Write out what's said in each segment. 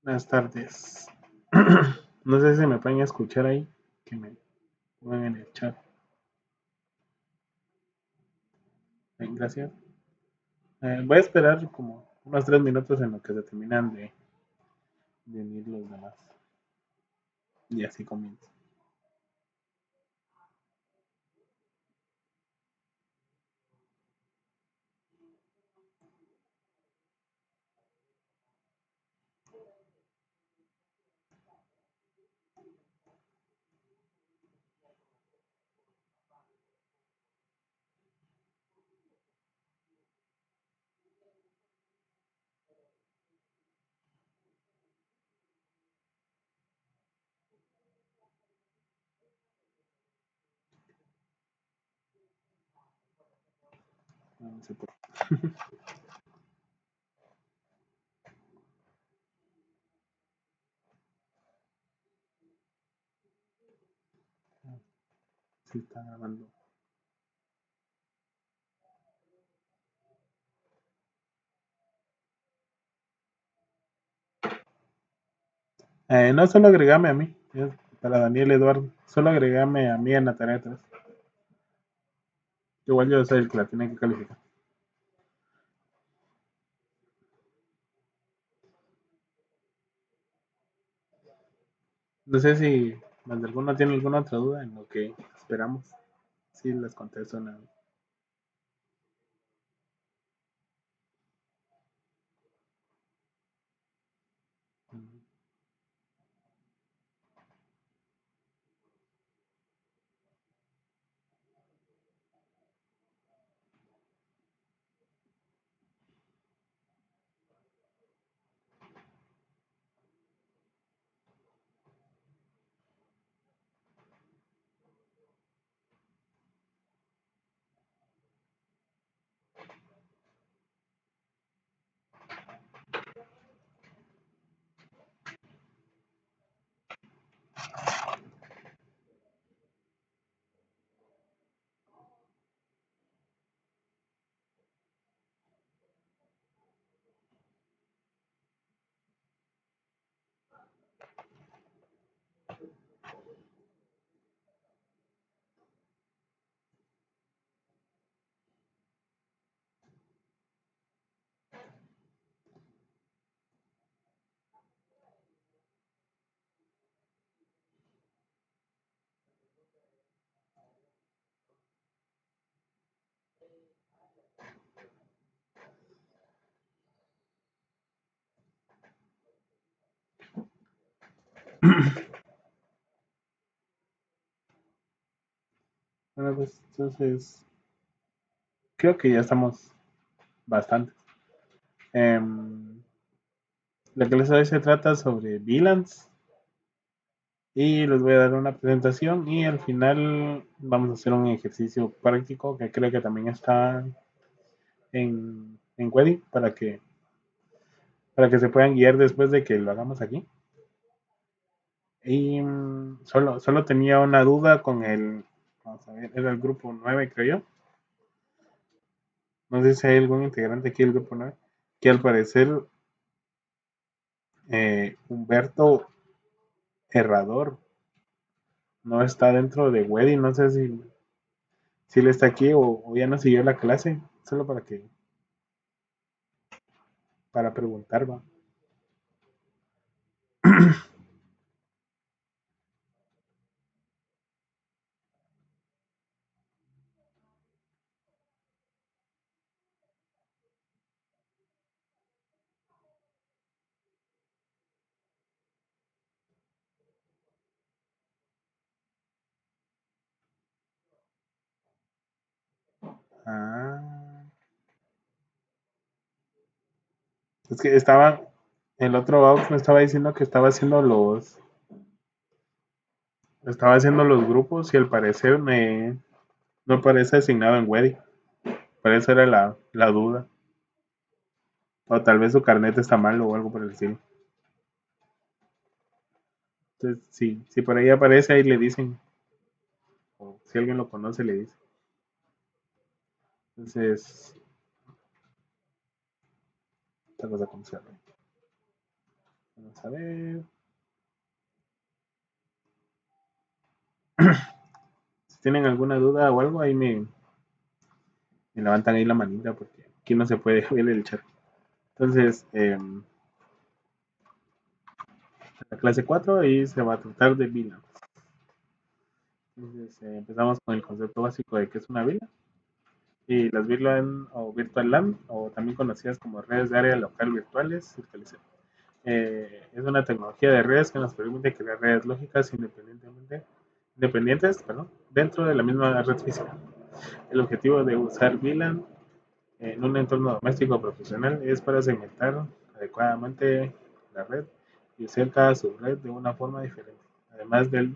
Buenas tardes. No sé si me pueden escuchar ahí, que me pongan en el chat. Bien, gracias. Voy a esperar como unos 3 minutos en lo que se terminan de unir los demás. Y así comienzo. No sé por si está grabando. No, solo agregame a mí. Es para Daniel Eduardo. Solo agregame a mí en la tarea 3. Igual yo soy el que la tiene que calificar. No sé si más de alguno tiene alguna otra duda en lo que esperamos. Sí, les contesto una vez. Bueno, pues entonces creo que ya estamos bastante. La clase de hoy se trata sobre VLANs y les voy a dar una presentación y al final vamos a hacer un ejercicio práctico que creo que también está en Wedding para que se puedan guiar después de que lo hagamos aquí. Y solo tenía una duda con vamos a ver, era el grupo 9 creo yo. No sé si hay algún integrante aquí del grupo 9 que al parecer Humberto Herrador no está dentro de Wedding, no sé si él está aquí o ya no siguió la clase, solo para preguntar, va. Es que el otro Aux me estaba diciendo que estaba haciendo los grupos y al parecer no parece asignado en Wedi. Por eso era la duda. O tal vez su carnet está mal o algo por el estilo. Entonces, sí, si por ahí aparece, ahí le dicen. O si alguien lo conoce, le dice. Entonces, esta cosa como se llama. Vamos a ver. Si tienen alguna duda o algo, ahí me levantan ahí la manita porque aquí no se puede ver el chat. Entonces, la clase 4 ahí se va a tratar de VLAN. Entonces, empezamos con el concepto básico de qué es una VLAN. Y las VLAN o Virtual LAN, o también conocidas como redes de área local virtuales, es una tecnología de redes que nos permite crear redes lógicas independientes, perdón, dentro de la misma red física. El objetivo de usar VLAN en un entorno doméstico o profesional es para segmentar adecuadamente la red y usar cada subred de una forma diferente. Además del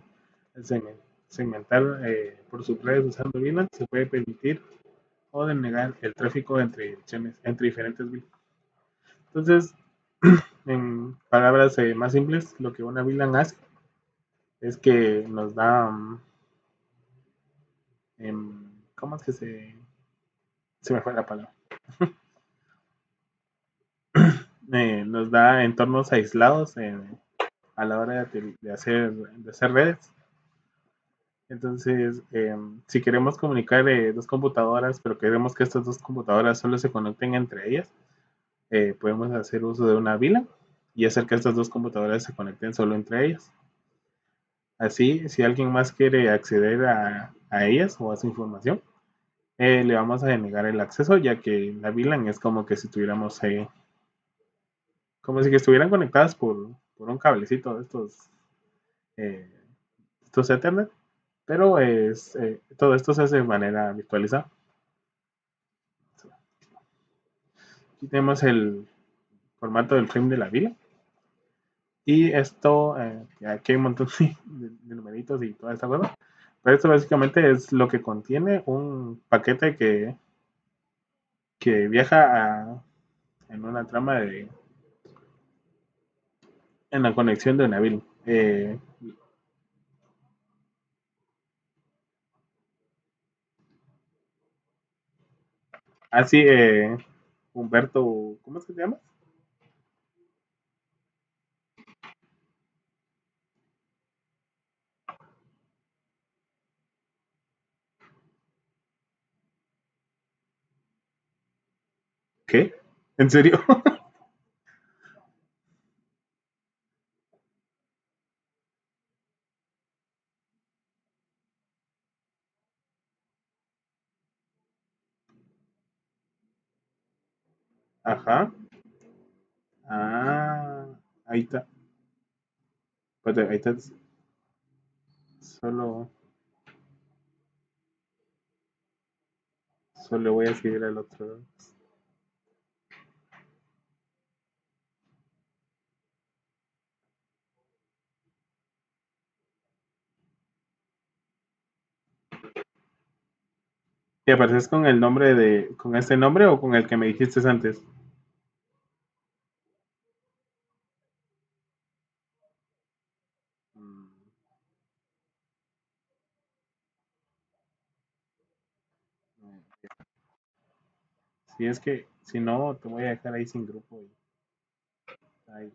segmentar por subredes usando VLAN, se puede permitir o denegar el tráfico entre diferentes VLAN. Entonces, en palabras más simples, lo que una VLAN hace es que nos da, ¿cómo es que se me fue la palabra? Nos da entornos aislados a la hora de hacer redes. Entonces, si queremos comunicar dos computadoras, pero queremos que estas dos computadoras solo se conecten entre ellas, podemos hacer uso de una VLAN y hacer que estas dos computadoras se conecten solo entre ellas. Así, si alguien más quiere acceder a ellas o a su información, le vamos a denegar el acceso, ya que la VLAN es como que si tuviéramos, como si que estuvieran conectadas por un cablecito eh, estos Ethernet, pero todo esto se hace de manera virtualizada. Aquí tenemos el formato del frame de la VLAN. Y esto, aquí hay un montón de numeritos y toda esta cosa. Pero esto básicamente es lo que contiene un paquete que viaja en una trama en la conexión de una VLAN. Así, Humberto, ¿cómo es que se llama? ¿Qué? ¿En serio? Ajá. Ah, ahí está. Espérate, ahí está. Solo, solo voy a seguir al otro. ¿Te apareces con el nombre con este nombre o con el que me dijiste antes? Mm, Si es que, si no, te voy a dejar ahí sin grupo. Ahí.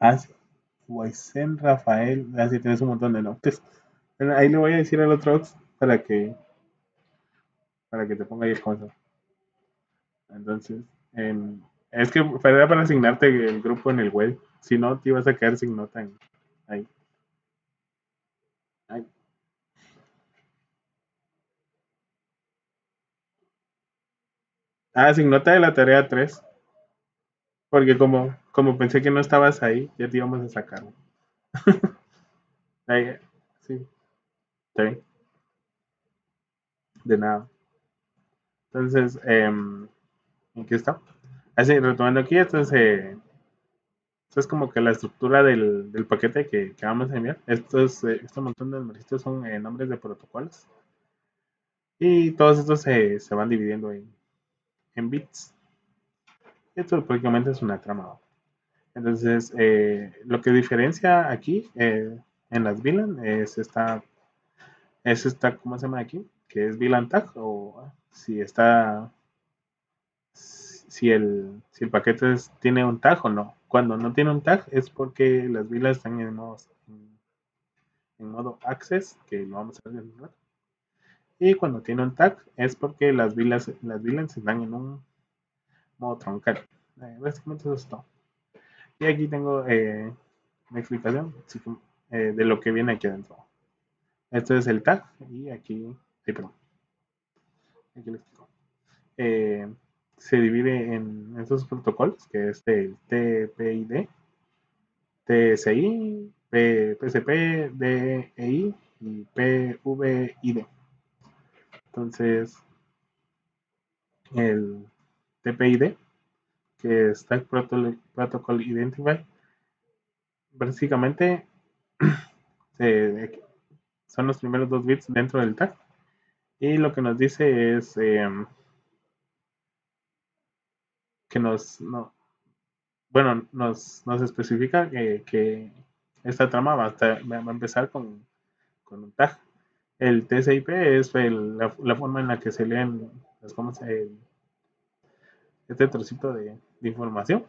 Ah, sí. Waisen Rafael. Así tienes un montón de nombres. Bueno, ahí le voy a decir al otro Ox para que te ponga ahí el consejo. Entonces, es que era para asignarte el grupo en el web. Si no, te ibas a quedar sin nota ahí. Ahí. Ah, sin nota de la tarea 3. Porque como pensé que no estabas ahí, ya te íbamos a sacar. Ahí, sí, está bien, de nada. Entonces, ¿en qué está? Así, retomando aquí, esto es como que la estructura del paquete que vamos a enviar. Este montón de numeritos son nombres de protocolos. Y todos estos se van dividiendo en bits. Esto prácticamente es una trama. Entonces, lo que diferencia aquí en las VLAN es esta, ¿cómo se llama aquí? Que es VLAN tag o si el paquete tiene un tag o no. Cuando no tiene un tag es porque las VLANs están en modo access, que lo vamos a ver en un rato. Y cuando tiene un tag es porque las VLANs están en un modo troncal. Básicamente eso es todo. Y aquí tengo una explicación de lo que viene aquí adentro. Esto es el tag y perdón, aquí lo explico. Eh, Se divide en estos protocolos, que es el TPID, TSI, PCP, DEI y PVID. Entonces, el TPID, que es Tag Protocol Identify, básicamente son los primeros dos bits dentro del tag. Y lo que nos dice es que nos especifica que esta trama va a empezar con un tag. El TCP es la forma en la que se leen este trocito de información.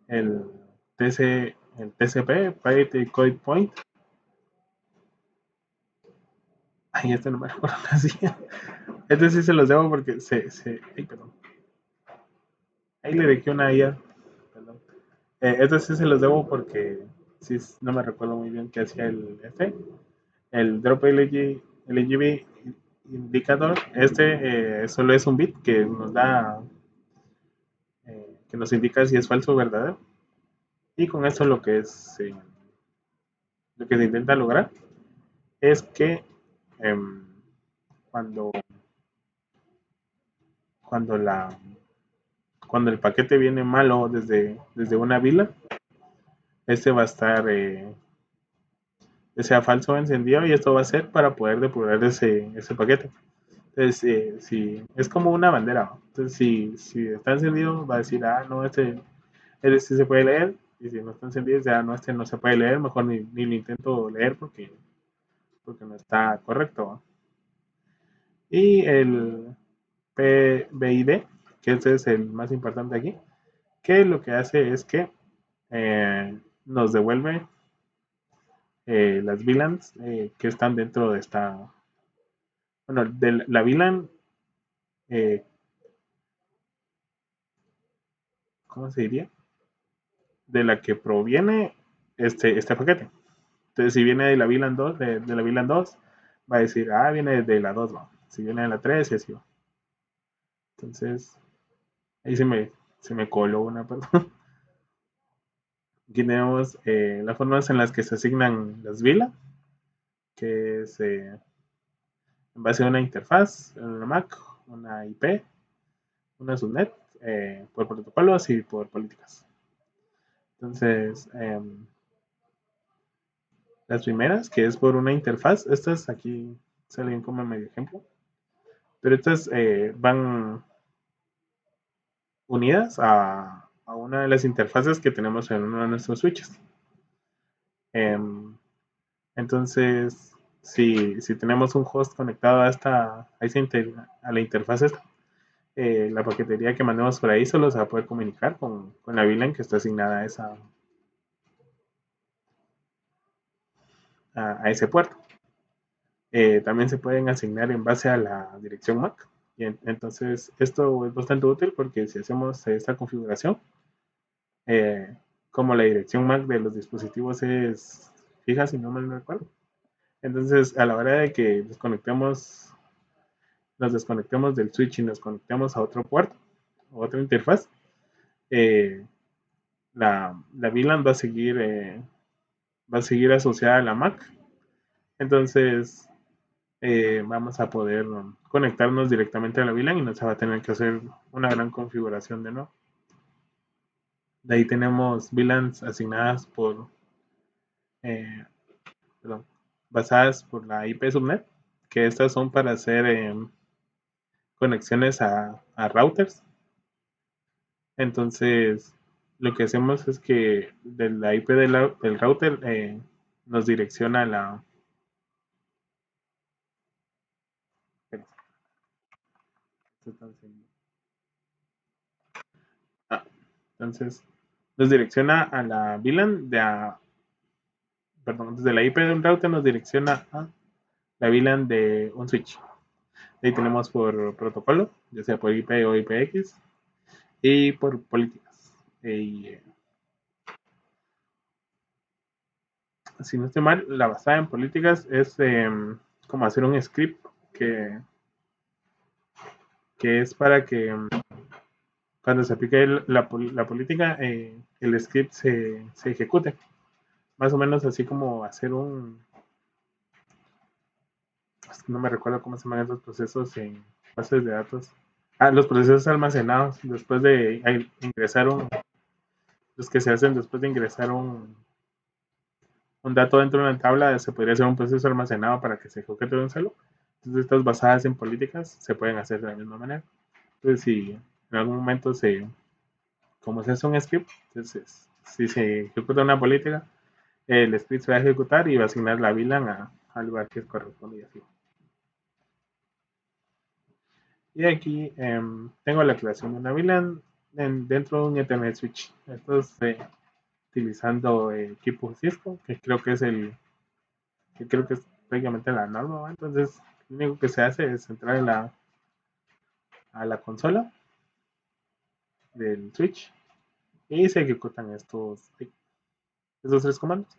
El, el TCP, Private Code Point. Ay, este no me acuerdo así. Este sí se los debo porque ay, perdón. Ahí le dejé una IA. Perdón. Este sí se los debo porque sí, no me recuerdo muy bien qué hacía el Drop LGB Indicator. Solo es un bit que nos indica si es falso o verdadero. Y con esto lo que se intenta lograr es que em, cuando, cuando, la, cuando el paquete viene malo desde una vila, este va a estar, sea falso o encendido, y esto va a ser para poder depurar ese paquete. Entonces, es como una bandera. Entonces, si está encendido, va a decir, no, este sí se puede leer. Y si no está encendido, ya no, este no se puede leer. Mejor ni lo intento leer porque no está correcto, ¿va? Y el PBID, que este es el más importante aquí, que lo que hace es que nos devuelve las VLANs que están dentro de bueno, de la VLAN, eh, ¿cómo se diría? De la que proviene este paquete. Entonces, si viene de la VLAN 2, de la VLAN 2, va a decir, viene de la 2, ¿va? Si viene de la 3, y así va. Entonces, ahí se me coló una, perdón. Aquí tenemos las formas en las que se asignan las VLAN, que es en base a una interfaz, una MAC, una IP, una subnet, por protocolos y por políticas. Entonces, las primeras, que es por una interfaz, estas aquí salen como medio ejemplo, pero estas van unidas a una de las interfaces que tenemos en uno de nuestros switches. Em, entonces, si tenemos un host conectado a la interfaz esta, la paquetería que mandemos por ahí solo se va a poder comunicar con la VLAN que está asignada a ese puerto. También se pueden asignar en base a la dirección MAC. Y entonces esto es bastante útil porque si hacemos esta configuración, eh, como la dirección MAC de los dispositivos es fija, si no mal no recuerdo, entonces a la hora de que desconectemos nos desconectemos del switch y nos conectemos a otro puerto, a otra interfaz, eh, la VLAN va a seguir asociada a la Mac. Entonces, vamos a poder conectarnos directamente a la VLAN y no se va a tener que hacer una gran configuración de nuevo. De ahí tenemos VLANs asignadas eh, perdón, basadas por la IP subnet, que estas son para hacer conexiones a routers. Entonces, lo que hacemos es que de la IP del router nos direcciona a la... entonces, nos direcciona a la VLAN perdón, desde la IP de un router nos direcciona a la VLAN de un switch. Ahí tenemos por protocolo, ya sea por IP o IPX, y por políticas. Y, si no estoy mal, la basada en políticas es como hacer un script que, que es para que cuando se aplique la política, el script se ejecute. Más o menos así como hacer no me recuerdo cómo se llaman esos procesos en bases de datos. Los procesos almacenados después de ingresar los que se hacen después de ingresar un dato dentro de una tabla, se podría hacer un proceso almacenado para que se ejecute de un solo. Entonces, estas basadas en políticas se pueden hacer de la misma manera. Entonces, si en algún momento como se hace un script, entonces, si se ejecuta una política, el script se va a ejecutar y va a asignar la VLAN al lugar que corresponde y así. Y aquí tengo la creación de una VLAN dentro de un Ethernet switch. Esto es utilizando equipo Cisco, que creo que es prácticamente la norma, ¿va? Entonces, lo único que se hace es entrar a la consola del switch y se ejecutan estos tres comandos.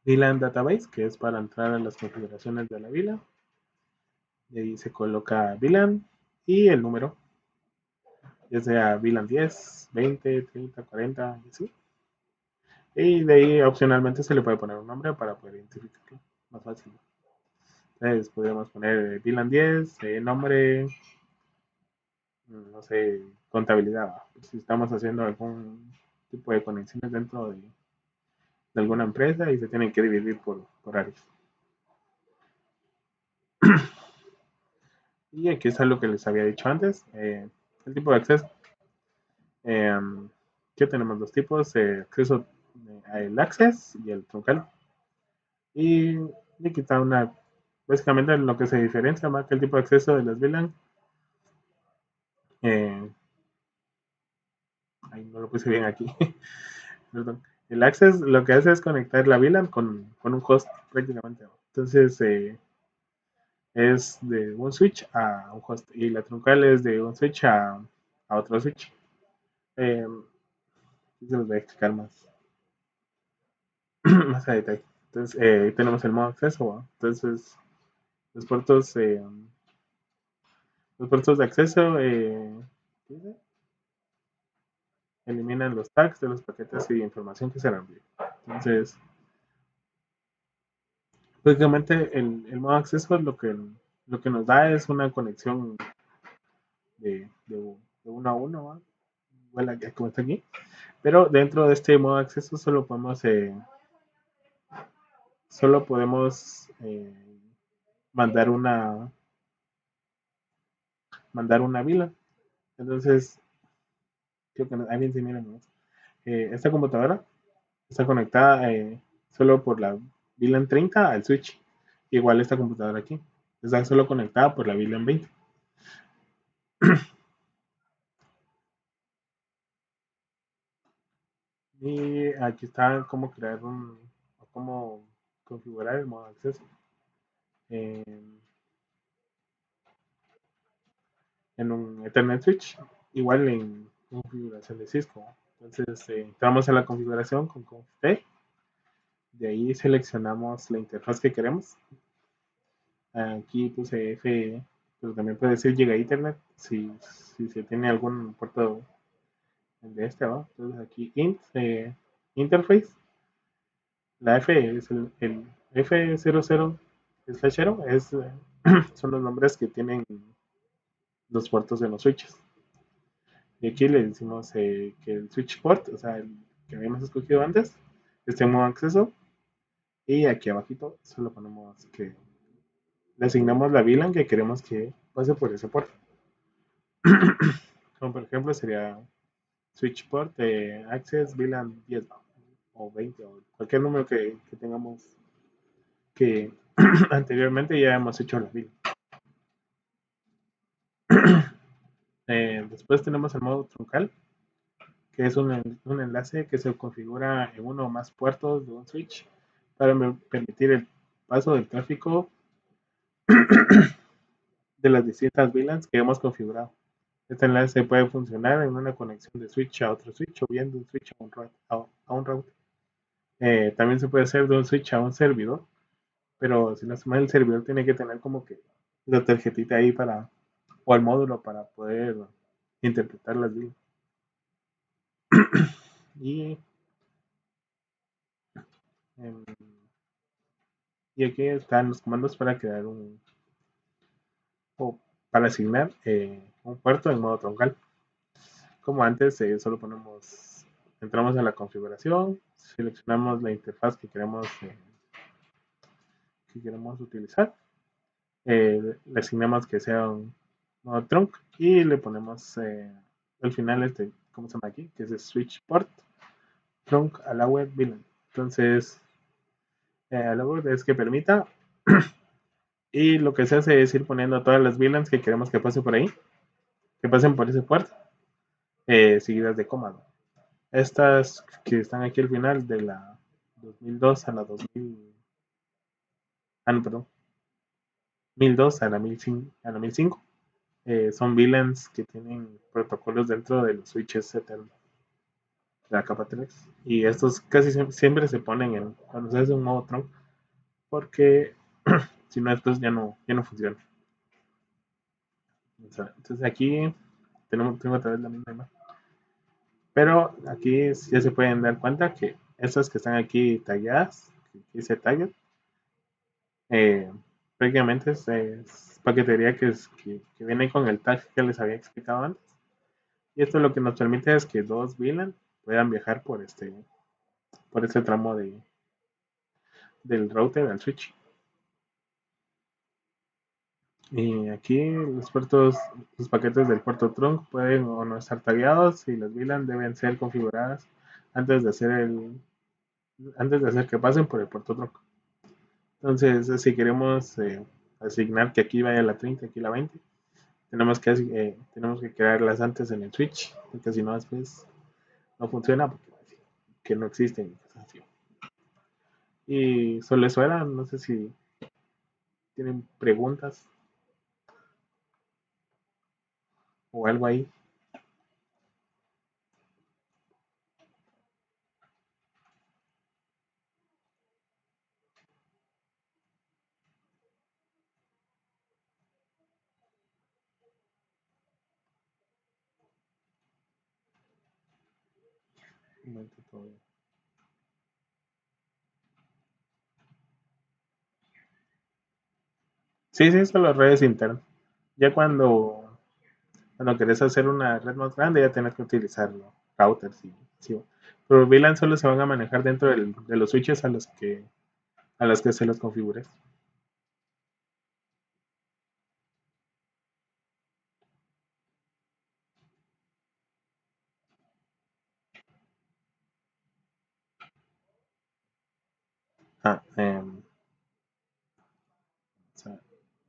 VLAN Database, que es para entrar a las configuraciones de la VLAN. De ahí se coloca VLAN y el número, ya sea VLAN 10, 20, 30, 40, y así. Y de ahí opcionalmente se le puede poner un nombre para poder identificarlo más fácil. Entonces podríamos poner VLAN 10, nombre, no sé, contabilidad. Si estamos haciendo algún tipo de conexiones dentro de alguna empresa y se tienen que dividir por áreas. Y aquí está lo que les había dicho antes, el tipo de acceso. Que tenemos dos tipos, acceso el access y el truncal. Y aquí está básicamente lo que se diferencia más que el tipo de acceso de las VLAN. Eh, no lo puse bien aquí. Perdón. El access lo que hace es conectar la VLAN con un host prácticamente. Entonces es de un switch a un host y la truncal es de un switch a otro switch. Eh, se los voy a explicar más a detalle. Entonces tenemos el modo acceso. ¿no? Entonces los puertos, eh, los puertos de acceso eliminan los tags de los paquetes y información que se le envía. Entonces, prácticamente el modo acceso lo que nos da es una conexión de uno a uno, ¿va? Bueno, ya como está aquí. Pero dentro de este modo de acceso solo podemos mandar una vila. Entonces, creo que alguien se mira más. Esta computadora está conectada solo por la VLAN 30 al switch. Igual esta computadora aquí. Está solo conectada por la VLAN 20. Y aquí está cómo crear o cómo configurar el modo de acceso. En un Ethernet switch, igual en configuración de Cisco. Entonces entramos a la configuración con conft. De ahí seleccionamos la interfaz que queremos. Aquí puse F pero también puede decir llega a Ethernet si se tiene algún puerto de este, ¿no? Entonces aquí interface, la F es el F00/0 son los nombres que tienen los puertos de los switches. Y aquí le decimos que el switch port, o sea, el que habíamos escogido antes, esté en modo acceso. Y aquí abajito solo ponemos que le asignamos la VLAN que queremos que pase por ese puerto. Como por ejemplo sería switch port de access VLAN 10 o 20 o cualquier número que tengamos que anteriormente ya hemos hecho la VLAN. Después tenemos el modo truncal, que es un enlace que se configura en uno o más puertos de un switch para permitir el paso del tráfico de las distintas VLANs que hemos configurado. Este enlace puede funcionar en una conexión de switch a otro switch o bien de un switch a un router. También se puede hacer de un switch a un servidor, pero si no se mal, el servidor tiene que tener como que la tarjetita ahí o el módulo para poder interpretar las VLANs. Y, em, y aquí están los comandos para crear o para asignar un puerto en modo troncal. Como antes, solo entramos a la configuración, seleccionamos la interfaz que queremos utilizar, le asignamos que sea un modo trunk y le ponemos al final ¿cómo se llama aquí? Que es switch port trunk allowed VLAN. Entonces, allowed es que permita y lo que se hace es ir poniendo todas las VLANs que queremos que pase por ahí, que pasen por ese puerto, seguidas de coma. Estas que están aquí al final de la 2002 a la 2000, no, perdón, 1002 a la 1005, son VLANs que tienen protocolos dentro de los switches Ethernet de la capa 3. Y estos casi siempre se ponen cuando se hace un modo trunk, porque si no, estos ya no funcionan. Entonces aquí tengo otra vez la misma imagen. Pero aquí ya se pueden dar cuenta que estas que están aquí talladas, que dice tagget, eh, prácticamente es paquetería que viene con el tag que les había explicado antes. Y esto lo que nos permite es que dos VLAN puedan viajar por este tramo del router al switch. Y aquí los paquetes del puerto trunk pueden o no estar tagueados y las VLAN deben ser configuradas antes de hacer que pasen por el puerto trunk. Entonces, si queremos asignar que aquí vaya la 30, aquí la 20, tenemos que crearlas antes en el switch, porque si no, después no funciona, porque que no existen. Y solo eso era, no sé si tienen preguntas o algo ahí. Sí, sí, son las redes internas. Ya cuando querés hacer una red más grande, ya tenés que utilizar routers. Sí. Pero VLAN solo se van a manejar dentro de los switches a los que se los configures. Ah, o sea,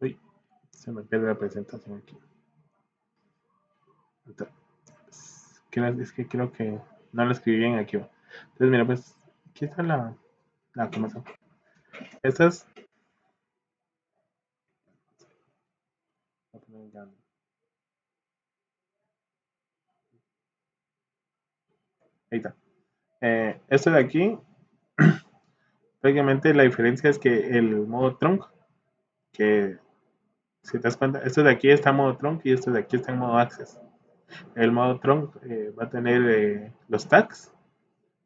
uy, se me pierde la presentación aquí. Es que creo que no lo escribí bien aquí. Entonces, mira, pues aquí está la información. Estas, ahí está. Esto de aquí, prácticamente la diferencia es que el modo trunk, que Si te das cuenta, este de aquí está en modo trunk y este de aquí está en modo access. El modo trunk va a tener los tags,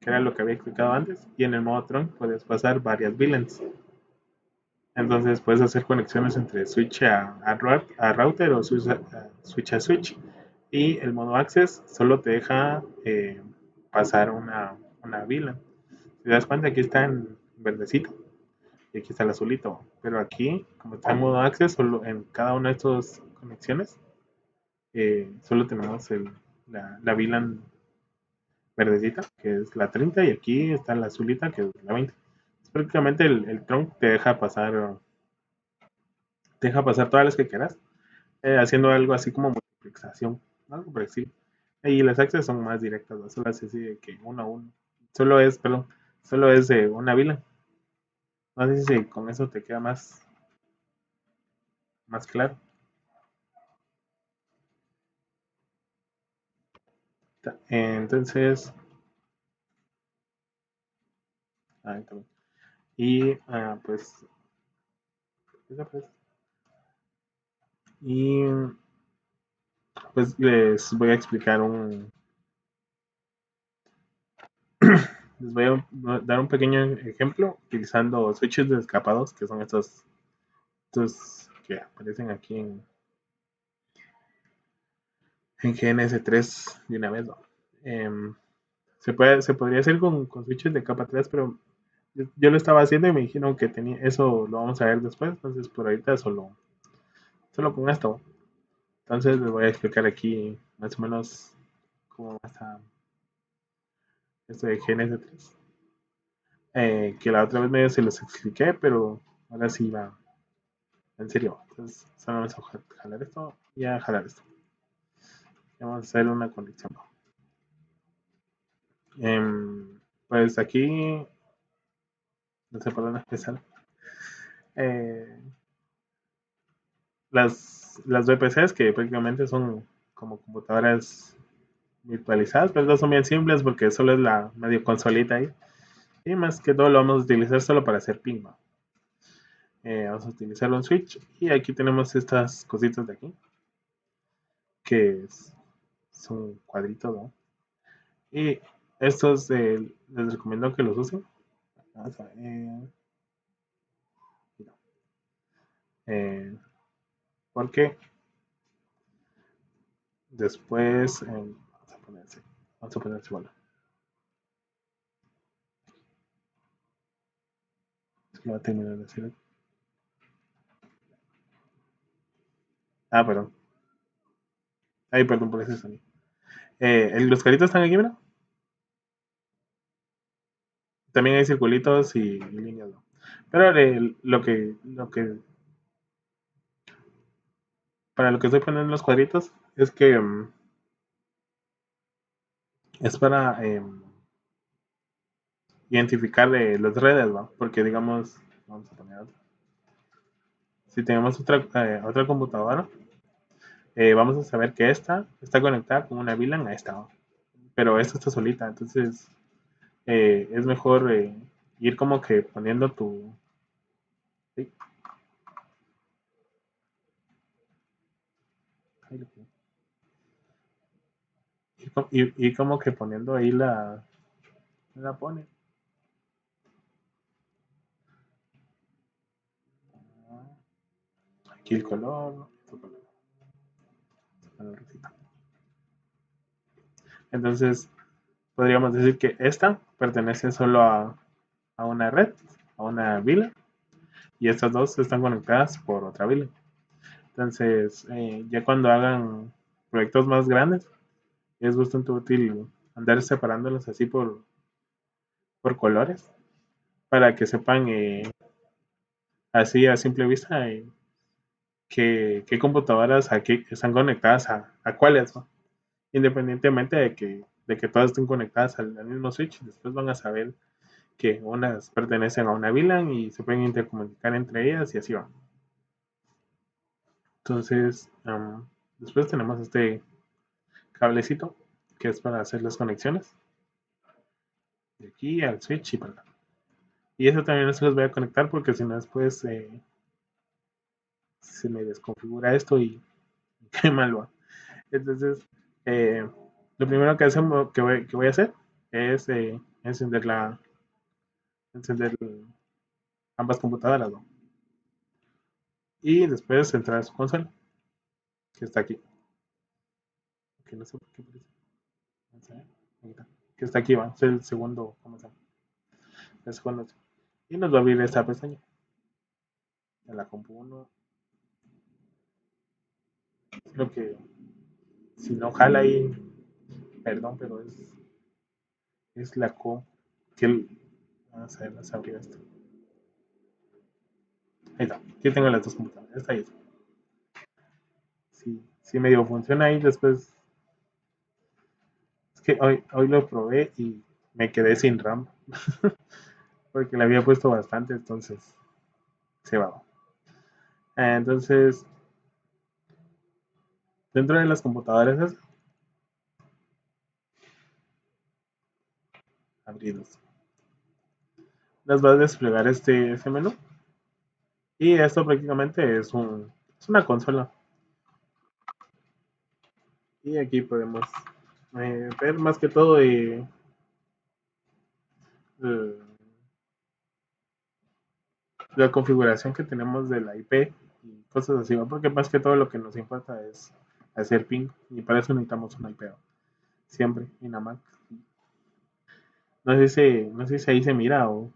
que era lo que había explicado antes, y en el modo trunk puedes pasar varias VLANs. Entonces puedes hacer conexiones entre switch a router o switch a switch. Y el modo access solo te deja pasar una VLAN. Si te das cuenta, aquí está en verdecito y aquí está el azulito. Pero aquí, como está en modo access, solo en cada una de estas conexiones, solo tenemos la VLAN verdecita, que es la 30, y aquí está la azulita, que es la 20. Prácticamente el trunk te deja pasar todas las que quieras, haciendo algo así como multiplexación, algo por decir. Y las access son más directas, ¿no? Solo es así de que uno a uno. Solo es de una vila. No sé si con eso te queda más claro. Entonces, ahí también. Y pues, pues, y pues les voy a explicar les voy a dar un pequeño ejemplo utilizando switches de escapados, que son estos que aparecen aquí en GNS3 de una vez, ¿no? Em, se podría hacer con switches de capa 3, pero yo lo estaba haciendo y me dijeron que tenía eso, lo vamos a ver después, entonces por ahorita solo con esto. Entonces les voy a explicar aquí más o menos cómo está esto de GNS3. Que la otra vez medio se los expliqué, pero ahora sí va en serio. Entonces solo vamos a jalar esto y a jalar esto. Vamos a hacer una conexión. Pues aquí, no sé por dónde empezar. Eh, las VPCs, que prácticamente son como computadoras virtualizadas, pero no son bien simples porque solo es la medio consolita ahí. Y más que todo lo vamos a utilizar solo para hacer ping, ¿no? Vamos a utilizar un switch y aquí tenemos estas cositas de aquí que son cuadritos, ¿no? Y estos les recomiendo que los usen. Vamos a ver, eh, porque después vamos a ponerse bueno. Es que va a terminar de decir. Ah, perdón. Ay, perdón por ese sonido. Los caritos están aquí, mira. También hay circulitos y líneas, ¿no? Pero para lo que estoy poniendo en los cuadritos es que es para identificar las redes, ¿no? Porque digamos, vamos a poner otra. Si tenemos otra computadora, vamos a saber que esta está conectada con una VLAN a esta, ¿no? Pero esta está solita, entonces es mejor ir como que poniendo ¿sí? Ir como que poniendo ahí la pone. Aquí el color, entonces podríamos decir que esta pertenece solo a una red, a una vila, y estas dos están conectadas por otra vila. Entonces, ya cuando hagan proyectos más grandes, es bastante útil andar separándolos así por colores para que sepan así a simple vista qué computadoras aquí están conectadas a cuáles, ¿no? Independientemente de que todas estén conectadas al mismo switch, después van a saber que unas pertenecen a una VLAN y se pueden intercomunicar entre ellas y así va. Entonces, después tenemos este cablecito que es para hacer las conexiones de aquí al switch y para acá. Y eso también no se los voy a conectar porque si no después se me desconfigura esto y qué mal va. Entonces, eh, lo primero que voy a hacer es encender, encender ambas computadoras, ¿no? Y después entrar a su consola, que está aquí. Que no sé por qué aparece. Vamos a ver. Ahí está. Que está aquí, va. Es el segundo, ¿cómo se llama? El segundo. Y nos va a abrir esta pestaña. En la compu 1. Creo que si no jala ahí, perdón, pero es la co. Que el, vamos a ver, vamos a abrir esto. Ahí está. Aquí tengo las dos computadoras. Esta y esta. Si medio funciona ahí, después. Es que hoy lo probé y me quedé sin RAM. Porque le había puesto bastante, entonces se va. Entonces, dentro de las computadoras esas, abridos, las va a desplegar este menú. Y esto prácticamente es una consola. Y aquí podemos ver más que todo eh, la configuración que tenemos de la IP y cosas así, ¿no? Porque más que todo lo que nos importa es hacer ping y para eso necesitamos una IP, ¿no? Siempre, y nada más. No sé si ahí se mira o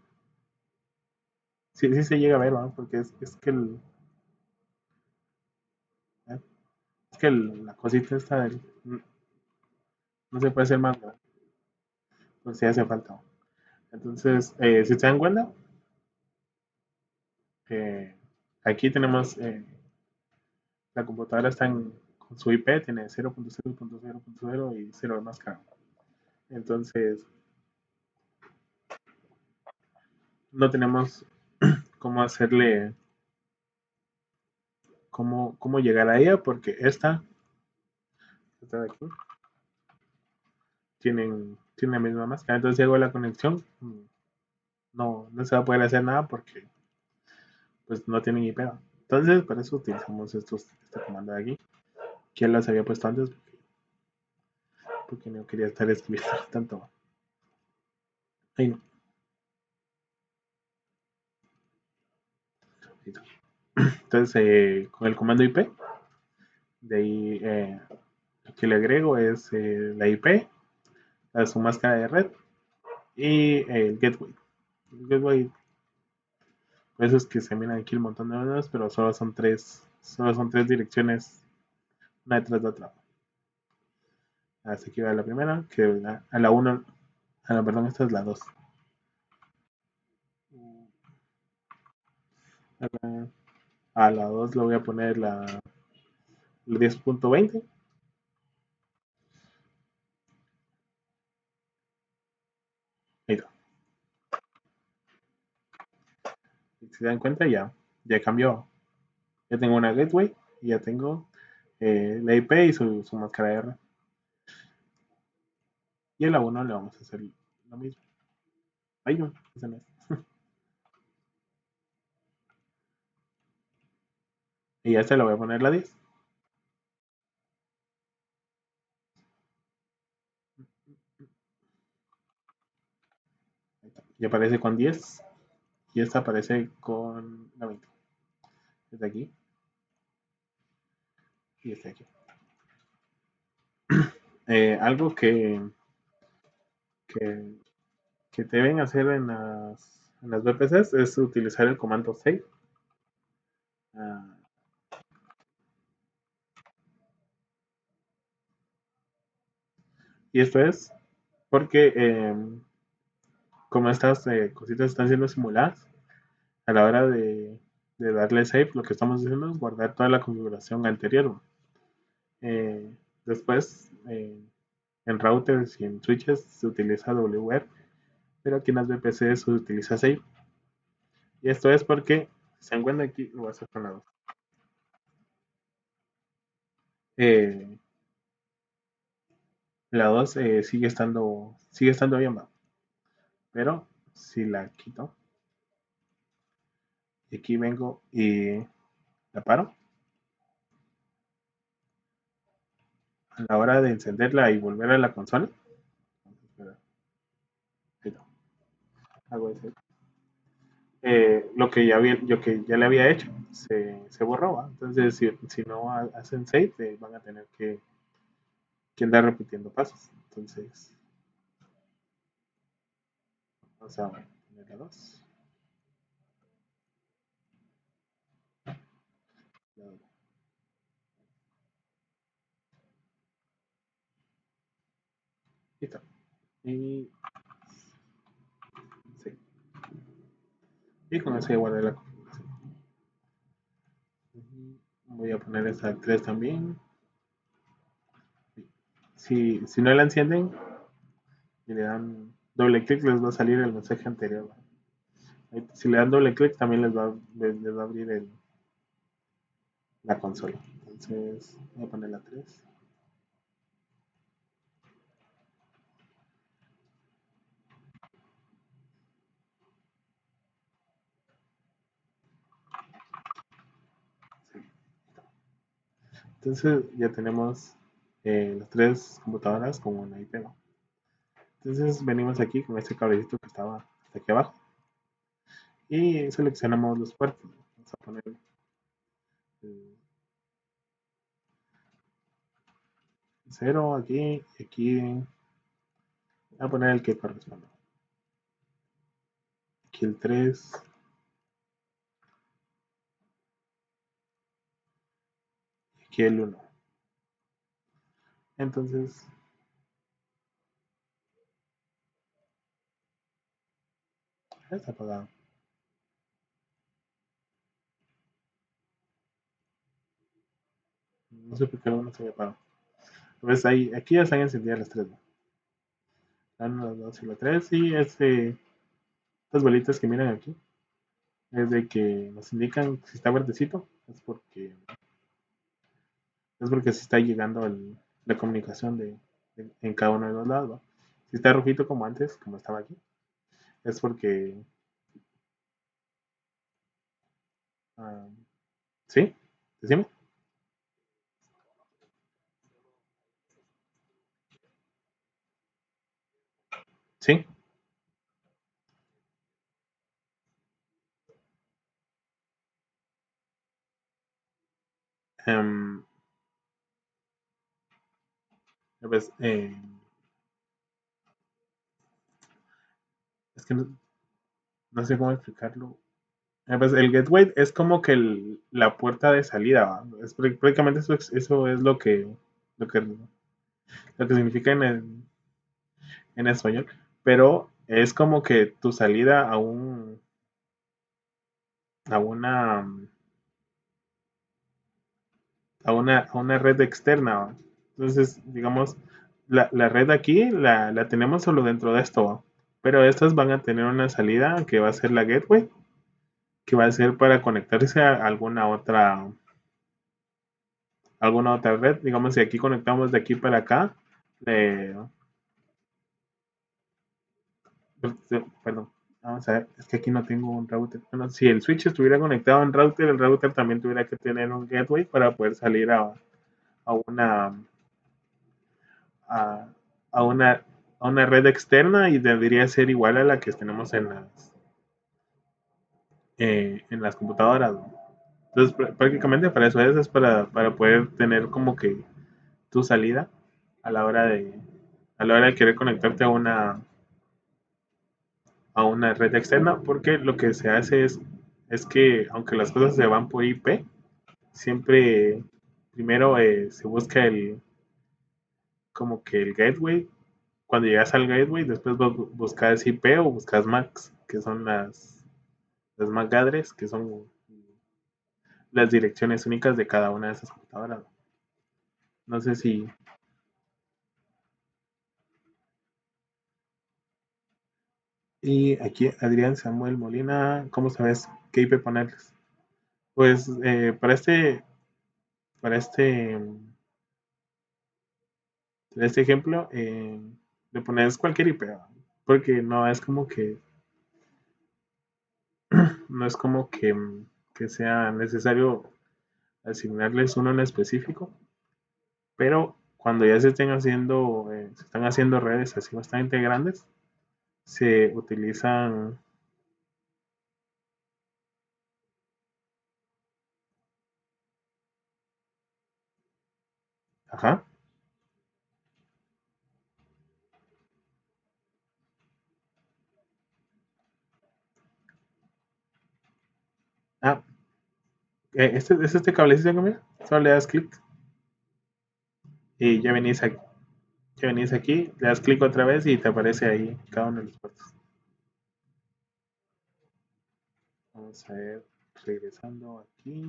si se llega a ver, ¿no? Porque es que, ¿eh? Es que la cosita esta no se puede hacer más, ¿no? Pues sí hace falta, ¿no? Entonces, si se dan cuenta, eh, aquí tenemos la computadora está con su IP, tiene 0.0.0.0 y 0 de máscara. Entonces, no tenemos cómo hacerle, cómo llegar a ella, porque esta de aquí, tiene la misma máscara. Entonces, si hago la conexión, no se va a poder hacer nada porque pues no tienen IP. Entonces, por eso utilizamos este comando de aquí, que ya las había puesto antes porque no quería estar escribiendo tanto. Ahí no. Entonces, con el comando IP, de ahí lo que le agrego es la IP, a su máscara de red y el gateway. El gateway, por eso es que se miran aquí un montón de números, pero solo son tres direcciones, una detrás de otra. Hasta aquí va la primera, que a la 1, perdón, esta es la 2. A la 2 le voy a poner la 10.20. Ahí está. Si se dan cuenta, ya cambió. Ya tengo una gateway y ya tengo la IP y su máscara de red. Y a la 1 le vamos a hacer lo mismo. Ahí no, ese no es. Y ya se le voy a poner la 10. Y aparece con 10. Y esta aparece con la 20. Desde aquí y desde aquí. Algo que, que deben hacer en las VPCs es utilizar el comando save. Uh, y esto es porque como estas cositas están siendo simuladas, a la hora de darle save, lo que estamos haciendo es guardar toda la configuración anterior. Eh, después, en routers y en switches se utiliza WR, pero aquí en las VPCs se utiliza save. Y esto es porque se encuentra aquí, lo voy a hacer con la 2. Eh, la 2 sigue estando bien, ¿va? Pero si la quito y aquí vengo y la paro, a la hora de encenderla y volver a la consola, espera, ahí está, hago ese. Lo que ya le había hecho se borró, ¿va? Entonces si no hacen save, van a tener que andar repitiendo pasos. Entonces vamos a poner la 2. Listo. Y sí. Y con eso ya guardé la configuración. Voy a poner esa 3 también. Si no la encienden y le dan doble clic, les va a salir el mensaje anterior. Si le dan doble clic, también les va a abrir la consola. Entonces, voy a poner la 3. Sí. Entonces, ya tenemos las 3 computadoras con una IP. Entonces, venimos aquí con este cablecito que estaba hasta aquí abajo y seleccionamos los puertos. Vamos a poner el 0 aquí y aquí. Voy a poner el que corresponde. Aquí el 3, aquí el 1. Entonces, está apagado. No sé por qué uno se había apagado. Pues ahí, aquí ya están encendidas las 3. La 1, la 2 y la 3. Y estas bolitas que miran aquí es de que nos indican si está verdecito. Es porque se está llegando la comunicación en cada uno de los lados. ¿No? Si está rojito como antes, como estaba aquí, es porque. ah, ¿Sí? ¿Decime? Sí. Em, pues, es que no sé cómo explicarlo. Pues el gateway es como que la puerta de salida, ¿va? Prácticamente eso es lo que, lo que significa en español, pero es como que tu salida a una, a una red externa, ¿va? Entonces, digamos, la red aquí la tenemos solo dentro de esto, ¿va? Pero estas van a tener una salida que va a ser la gateway, que va a ser para conectarse a alguna otra red. Digamos, si aquí conectamos de aquí para acá, eh, perdón, vamos a ver, es que aquí no tengo un router. Bueno, si el switch estuviera conectado en router, el router también tuviera que tener un gateway para poder salir a una a, a una a una red externa y debería ser igual a la que tenemos en las computadoras, ¿no? Entonces, prácticamente para eso es para poder tener como que tu salida a la hora de a la hora de querer conectarte a una red externa, porque lo que se hace es que aunque las cosas se van por IP, siempre primero se busca como que el gateway. Cuando llegas al gateway, después buscas IP o buscas MACs, que son las MAC address, que son las direcciones únicas de cada una de esas computadoras. No sé si. Y aquí Adrián Samuel Molina, ¿cómo sabes qué IP ponerles? Pues para este ejemplo, le pones cualquier IP, ¿va? Porque no es como que sea necesario asignarles uno en específico, pero cuando ya se están haciendo redes así bastante grandes, se utilizan, ajá, ah, es este cablecito que mira, solo le das clic y ya venís aquí, le das clic otra vez y te aparece ahí cada uno de los puertos. Vamos a ver, regresando aquí.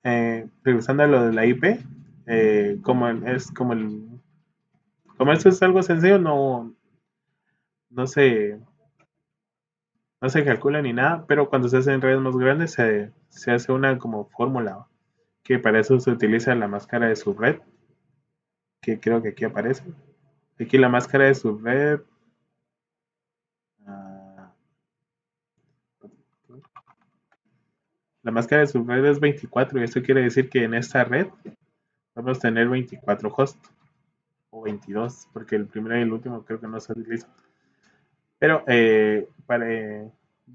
Regresando a lo de la IP, como esto es algo sencillo, no se, no se calcula ni nada, pero cuando se hacen redes más grandes se hace una como fórmula, que para eso se utiliza la máscara de subred, que creo que aquí aparece. Aquí la máscara de subred, ah, la máscara de subred es 24 y esto quiere decir que en esta red vamos a tener 24 hosts o 22, porque el primero y el último creo que no se utiliza. Pero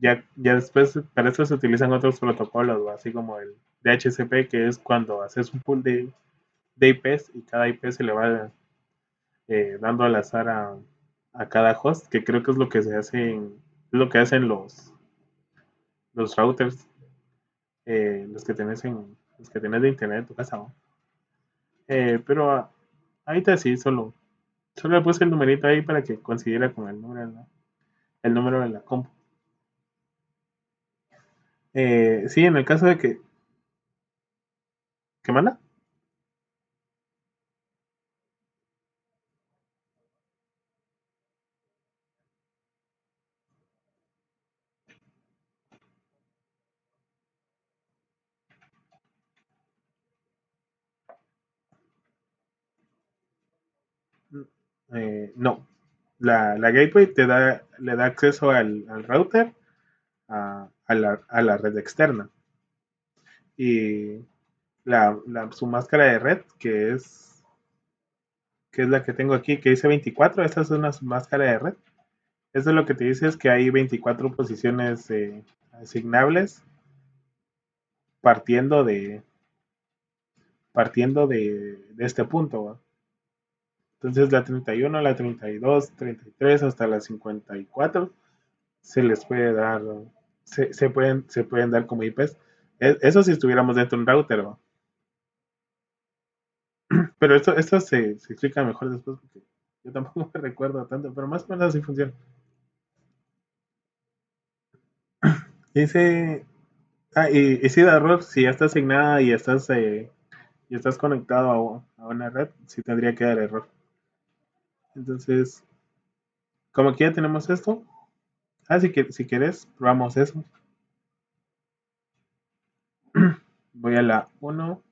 ya después, para eso se utilizan otros protocolos, ¿va? Así como el DHCP, que es cuando haces un pool de IPs y cada IP se le va dando al azar a cada host, que creo que es lo que es lo que hacen los routers, los que tenés de internet en tu casa, ¿no? Pero ahorita sí, solo le puse el numerito ahí para que coincidiera con el número de la compu. Sí, en el caso de que manda. No, la gateway le da acceso al router a la red externa. Y su máscara de red, que es la que tengo aquí, que dice 24, esta es una máscara de red. Eso lo que te dice es que hay 24 posiciones asignables partiendo de, de este punto, ¿va? Entonces la 31, la 32, 33 hasta la 54 se les puede dar, se pueden dar como IPs. Eso si estuviéramos dentro de un router, ¿no? Pero esto se explica mejor después porque yo tampoco me recuerdo tanto, pero más o menos así funciona. Dice, y si da error, si ya está asignada y estás conectado a una red, sí tendría que dar error. Entonces, como aquí ya tenemos esto, si quieres, probamos eso. Voy a la uno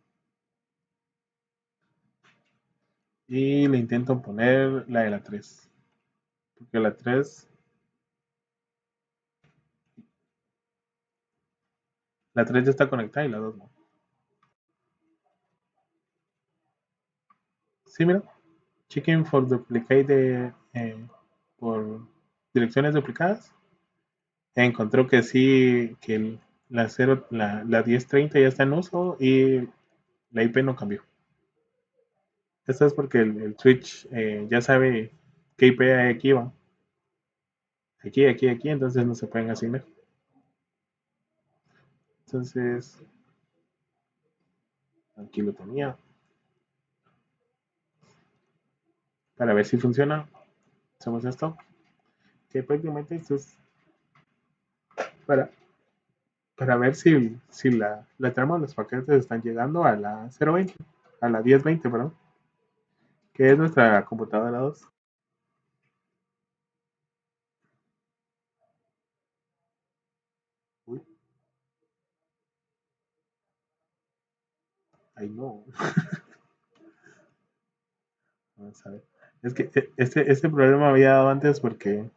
y le intento poner la de la 3 porque la 3 ya está conectada y la 2 no. Sí, mira, checking for duplicate por direcciones duplicadas. Encontró que sí, que la 1030 ya está en uso y la IP no cambió. Esto es porque el switch ya sabe qué IP hay aquí, va. Aquí, entonces no se pueden asignar. Entonces, aquí lo tenía. Para ver si funciona, hacemos esto. Que prácticamente esto es para, para ver si la trama de los paquetes están llegando a la 020, a la 1020, perdón, que es nuestra computadora 2. Uy, ay no. Vamos a ver. Es que este problema había dado antes porque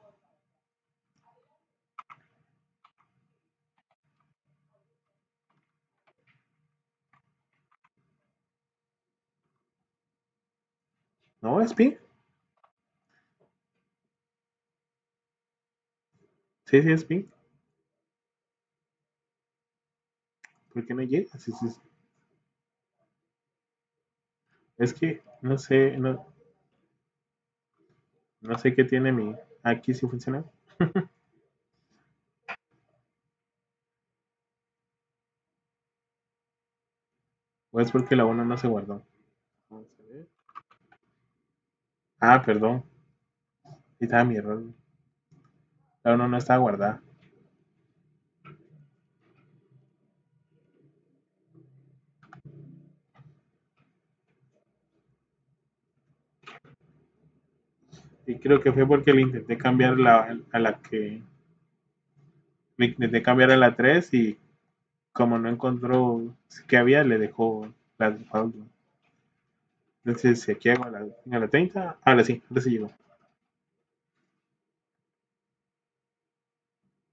No, es pi. Sí, sí, es pi. ¿Por qué no llega? Sí, sí, sí. Es que no sé, no sé qué tiene mi. Aquí sí funciona. O es porque la uno no se guardó. Vamos a ver. Ah, perdón. Ahí estaba mi error. La uno no estaba guardada. Y creo que fue porque le intenté cambiar a la que. Le intenté cambiar a la 3 y como no encontró qué había, le dejó la default. Entonces, si aquí hago a la 30, ahora sí llegó.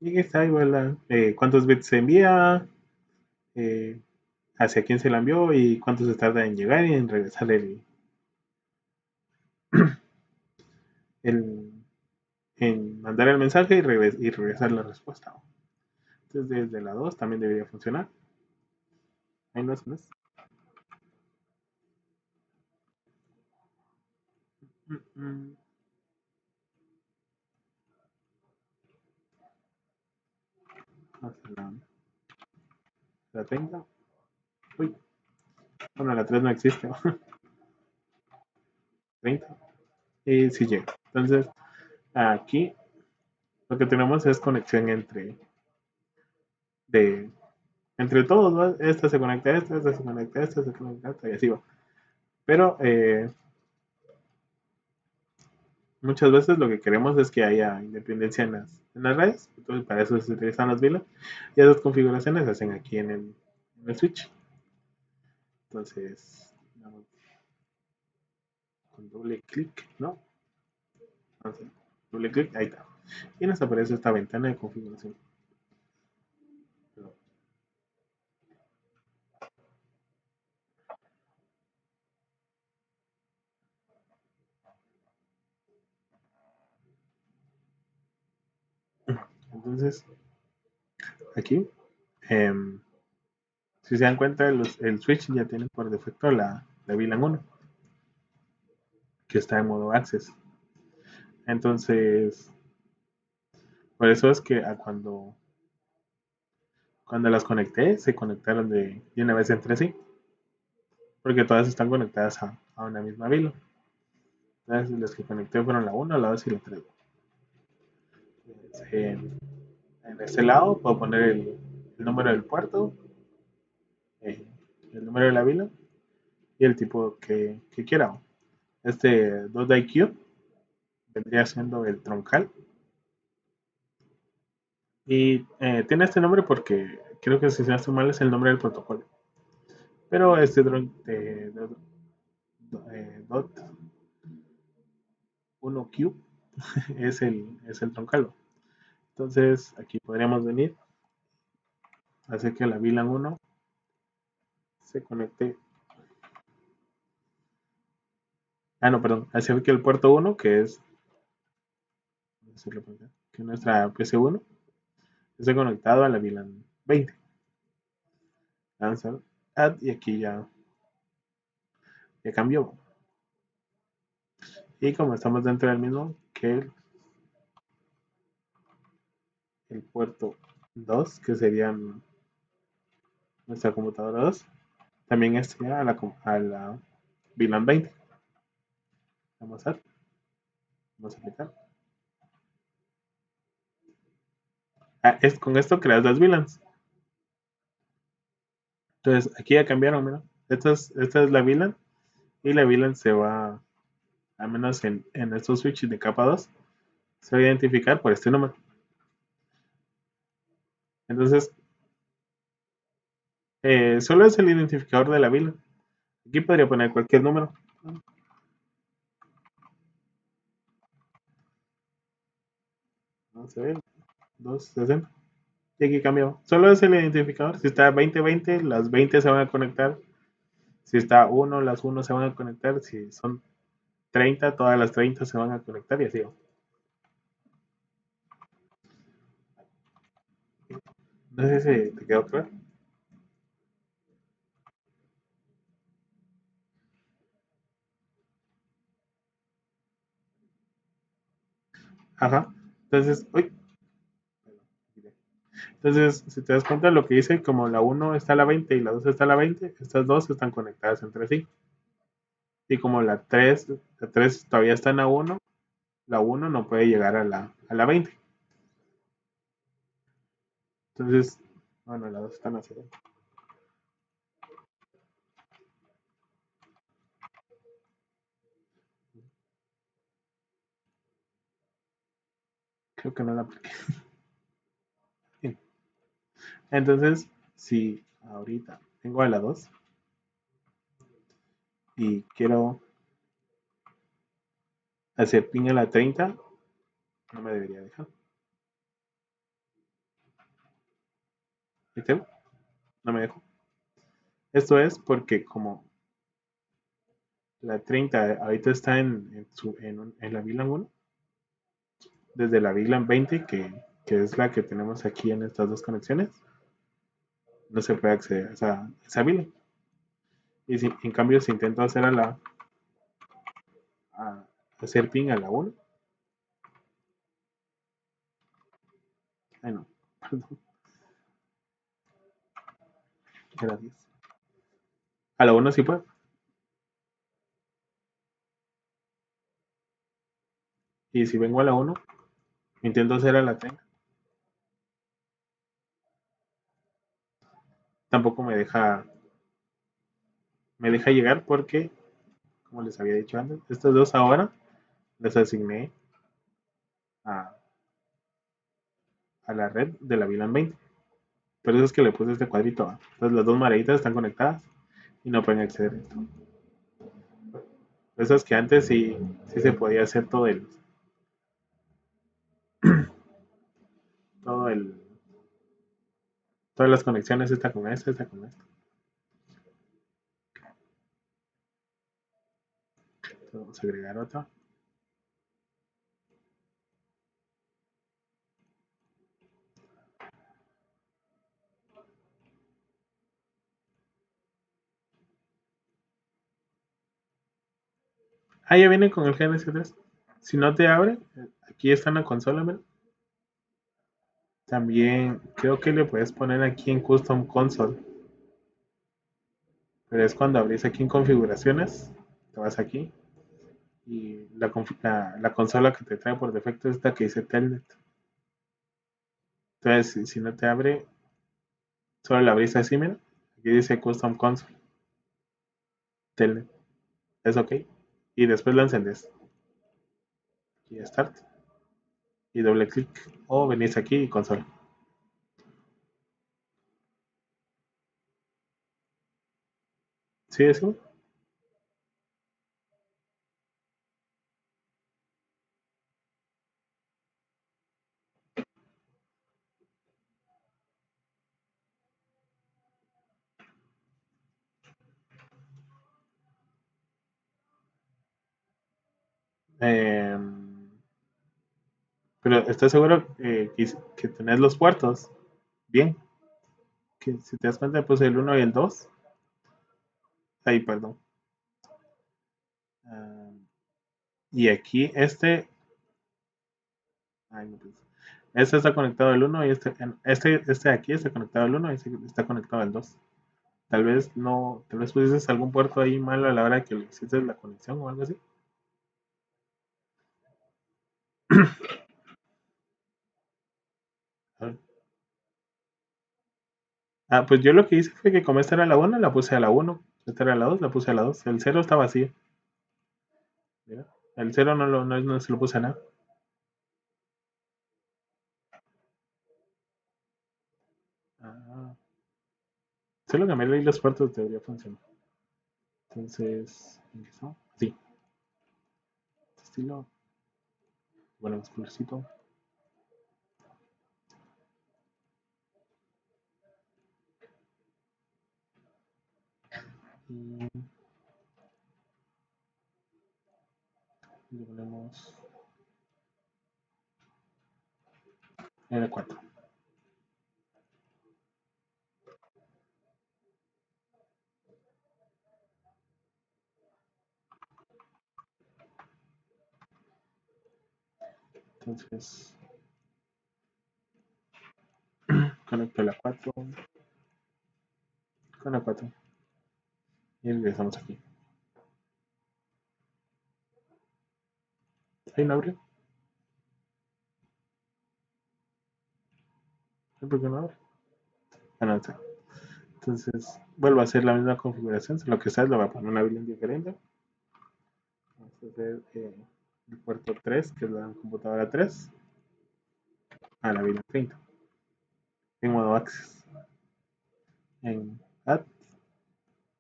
Y está igual cuántos bits se envía, eh, hacia quién se la envió y cuánto se tarda en llegar y en regresar el en mandar el mensaje y regresar la respuesta. Entonces, desde la 2 también debería funcionar. Ahí no es. No es. Mm, mm, hasta la 30. Uy, bueno, la 3 no existe. 30. Y sí llega. Entonces, aquí lo que tenemos es conexión de, entre todos, ¿no? Esta se conecta a esta se conecta a esta se conecta a esta y así va. Pero muchas veces lo que queremos es que haya independencia en las redes, entonces para eso se utilizan las VLAN y esas configuraciones se hacen aquí en el switch. Entonces, vamos con doble clic, ¿no? Entonces, doble clic, ahí está. Y nos aparece esta ventana de configuración. Entonces, aquí, eh, si se dan cuenta, el switch ya tiene por defecto la VLAN 1, que está en modo access. Entonces, por eso es que cuando las conecté, se conectaron de una vez entre sí, porque todas están conectadas a una misma VLAN. Entonces, las que conecté fueron la 1, la 2 y la 3. En este lado puedo poner el número del puerto, eh, el número de la VLAN y el tipo que quiera. Este 2DIQ vendría siendo el troncal. Y tiene este nombre porque creo que si no estoy mal es el nombre del protocolo. Pero este dot 1Q es el troncal. Entonces aquí podríamos venir, hacer que la VLAN 1 se conecte. Ah, no, perdón. Hacer que el puerto 1, que nuestra PC1 esté conectado a la VLAN 20. Vamos a add y aquí ya cambió. Y como estamos dentro del mismo que el puerto 2, que sería nuestra computadora 2, también está a la VLAN 20. Vamos a, vamos a aplicar. Con esto creas las VLANs. Entonces aquí ya cambiaron, mira. Esta es la VLAN y la VLAN se va, al menos en estos switches de capa 2, se va a identificar por este número. Entonces, solo es el identificador de la VLAN. Aquí podría poner cualquier número. Vamos a ver, 260. Y aquí cambió. Solo es el identificador. Si está 2020, las 20 se van a conectar. Si está 1, las 1 se van a conectar. Si son 30, todas las 30 se van a conectar y así va. No sé si te quedó claro. Ajá. Entonces, uy. Entonces, si te das cuenta, lo que dice, como la uno está a la 20 y la 2 está a la 20, estas dos están conectadas entre sí. Y como la 3 todavía está en la 1, la uno no puede llegar a la 20. Entonces, bueno, las dos están así. Creo que no la apliqué. Entonces, si ahorita tengo a la 2 y quiero hacer ping a la 30, no me debería dejar. ¿Viste? No me dejo. Esto es porque como la 30 ahorita está en la VLAN 1, desde la VLAN 20, que es la que tenemos aquí en estas dos conexiones, no se puede acceder a esa VLAN. Y si, en cambio, si intento a hacer ping a la 1, ay no, perdón, era 10. A la 1 sí puede. Y si vengo a la 1, intento hacer a la 30, tampoco me deja llegar porque, como les había dicho antes, estos dos ahora les asigné a, a la red de la VLAN 20. Por eso es que le puse este cuadrito. Entonces las dos mareditas están conectadas y no pueden acceder a esto. Eso es que antes sí se podía hacer todo el, todas las conexiones, esta con esta con esta. Entonces, vamos a agregar otra. Ah, ya viene con el GNS3. Si no te abre, aquí está en la consola, ¿verdad? También creo que le puedes poner aquí en Custom Console. Pero es cuando abrís aquí en configuraciones, te vas aquí y la consola que te trae por defecto es esta que dice Telnet. Entonces, si no te abre, solo la abrís así, mira. Aquí dice Custom Console, Telnet. Es ok. Y después la encendés. Y Start. Y doble clic. O venís aquí y consola. ¿Sí, eso? Eh, pero ¿estás seguro que tenés los puertos? Bien. Que si te das cuenta, pues el uno y el 2. Ahí, perdón. Ah, y aquí ay, no, pues, este está conectado al uno y este de aquí está conectado al uno y este está conectado al 2. Tal vez no, tal vez pusiste algún puerto ahí mal a la hora que le hiciste la conexión o algo así. A ver. Ah, pues yo lo que hice fue que como esta era la 1, la puse a la 1. Esta era la 2, la puse a la 2. El cero está vacío. Mira. El cero no se lo puse a nada. Ah, solo cambiarle ahí los puertos debería funcionar. Entonces, ¿en qué está? Sí, este estilo. Bueno, más colorcito. Y Le ponemos L4. Entonces, conecto la 4 con la 4 y regresamos aquí. Ahí no abre. ¿Por qué no abre? Ah, no está. Entonces, vuelvo a hacer la misma configuración. Lo que sea, le voy a poner una VLAN diferente. Vamos a hacer el puerto 3, que es la computadora 3, a la VLAN 30. En modo Access. En Add.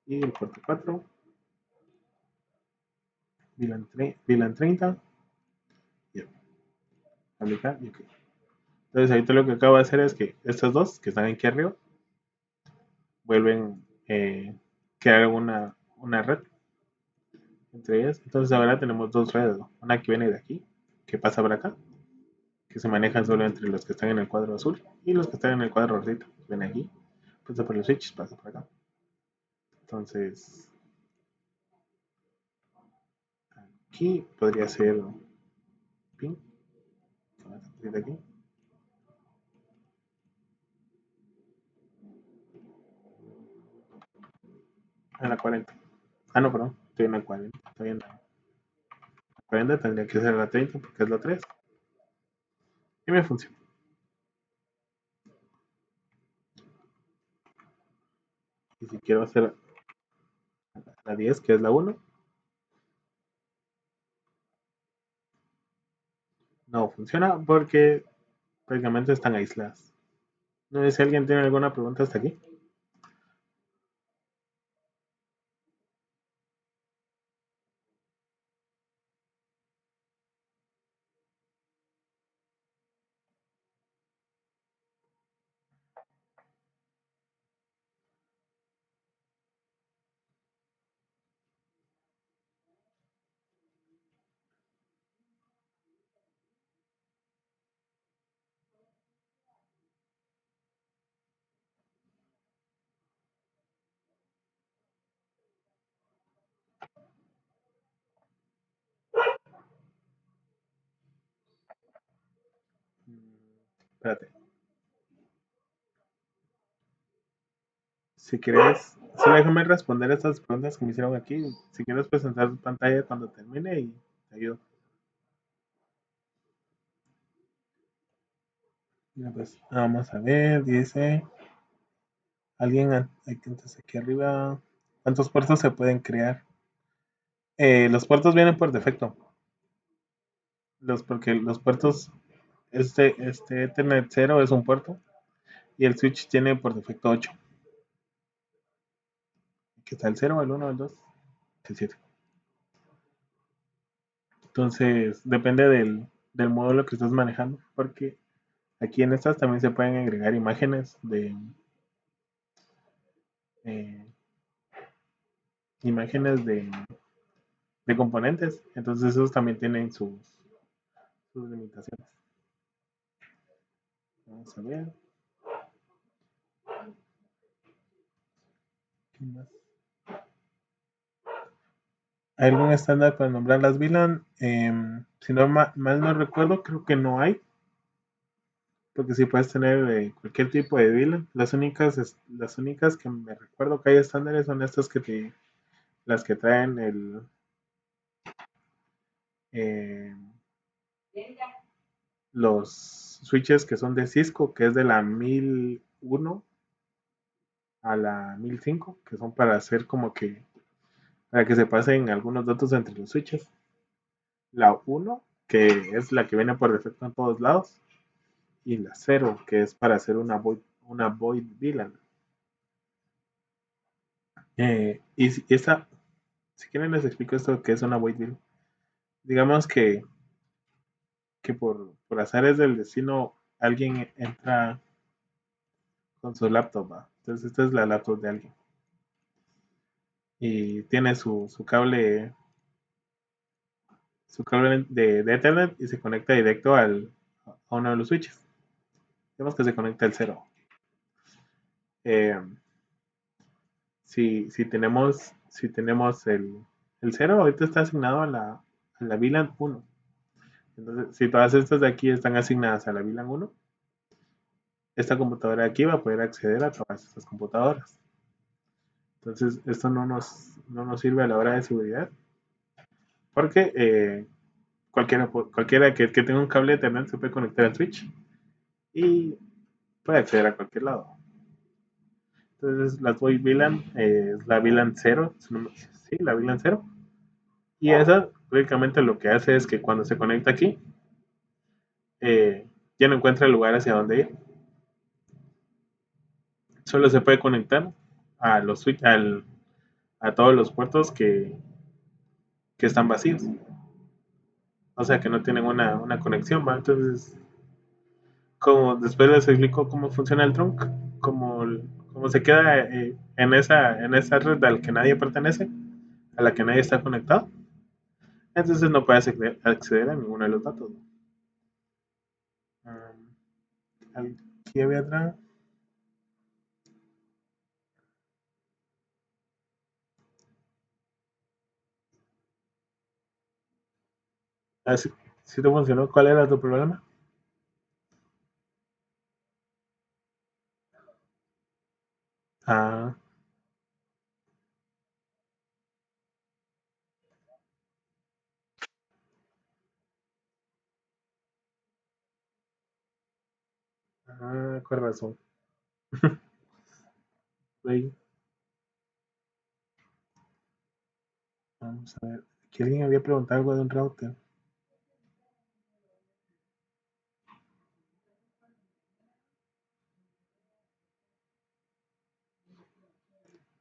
Y el puerto 4. VLAN 30. Y aplicar y OK. Entonces, ahorita lo que acabo de hacer es que estos dos que están aquí arriba vuelven crear una red entre ellas. Entonces ahora tenemos dos redes, ¿no? Una que viene de aquí, que pasa por acá, que se maneja solo entre los que están en el cuadro azul y los que están en el cuadro rosito. Ven aquí, pasa por los switches, pasa por acá. Entonces aquí podría ser pin, de aquí, en la 40. Ah, no, perdón, estoy en la 40. Estoy en la 40, tendría que ser la 30 porque es la 3. Y me funciona. Y si quiero hacer la 10, que es la 1, no funciona porque prácticamente están aisladas. No sé si alguien tiene alguna pregunta hasta aquí. Espérate. Si quieres, solo déjame responder estas preguntas que me hicieron aquí. Si quieres presentar tu pantalla cuando termine y te ayudo. Mira, pues vamos a ver, dice alguien entonces aquí arriba. ¿Cuántos puertos se pueden crear? Los puertos vienen por defecto. Porque los puertos, este Ethernet 0 es un puerto y el switch tiene por defecto 8. Que está el 0, el 1, el 2, el 7. Entonces, depende del módulo que estés manejando, porque aquí en estas también se pueden agregar eh, imágenes de componentes. Entonces, esos también tienen sus limitaciones. Vamos a ver. ¿Qué más? ¿Hay algún estándar para nombrar las VLAN? Si no mal no recuerdo, creo que no hay. Porque sí puedes tener cualquier tipo de VLAN. Las únicas que me recuerdo que hay estándares son estas las que traen eh, los switches que son de Cisco, que es de la 1001 a la 1005, que son para que se pasen algunos datos entre los switches. La 1, que es la que viene por defecto en todos lados, y la 0, que es para hacer una void VLAN. Y si quieren les explico esto que es una void VLAN. Digamos que por azares del destino alguien entra con su laptop, ¿va? Entonces esta es la laptop de alguien. Y tiene su cable su cable de Ethernet y se conecta directo a uno de los switches. Digamos que se conecta al cero. Eh, si tenemos el cero, ahorita está asignado a la VLAN 1. Entonces, si todas estas de aquí están asignadas a la VLAN 1, esta computadora de aquí va a poder acceder a todas estas computadoras. Entonces, esto no nos sirve a la hora de seguridad, porque cualquiera que tenga un cable de Ethernet se puede conectar al switch y puede acceder a cualquier lado. Entonces, las voy VLAN es la VLAN 0, sí, la VLAN 0. Y esa, prácticamente lo que hace es que cuando se conecta aquí, ya no encuentra el lugar hacia dónde ir. Solo se puede conectar a los switch, a todos los puertos que están vacíos. O sea, que no tienen una conexión, ¿va? Entonces, como después les explico cómo funciona el trunk, como, como se queda en esa red al que nadie pertenece, a la que nadie está conectado, entonces no puede acceder a ninguno de los datos. Aquí había otra. Ah, sí, sí te funcionó. ¿Cuál era tu problema? Ah, con razón. Ahí, vamos a ver. Aquí alguien había preguntado algo de un router.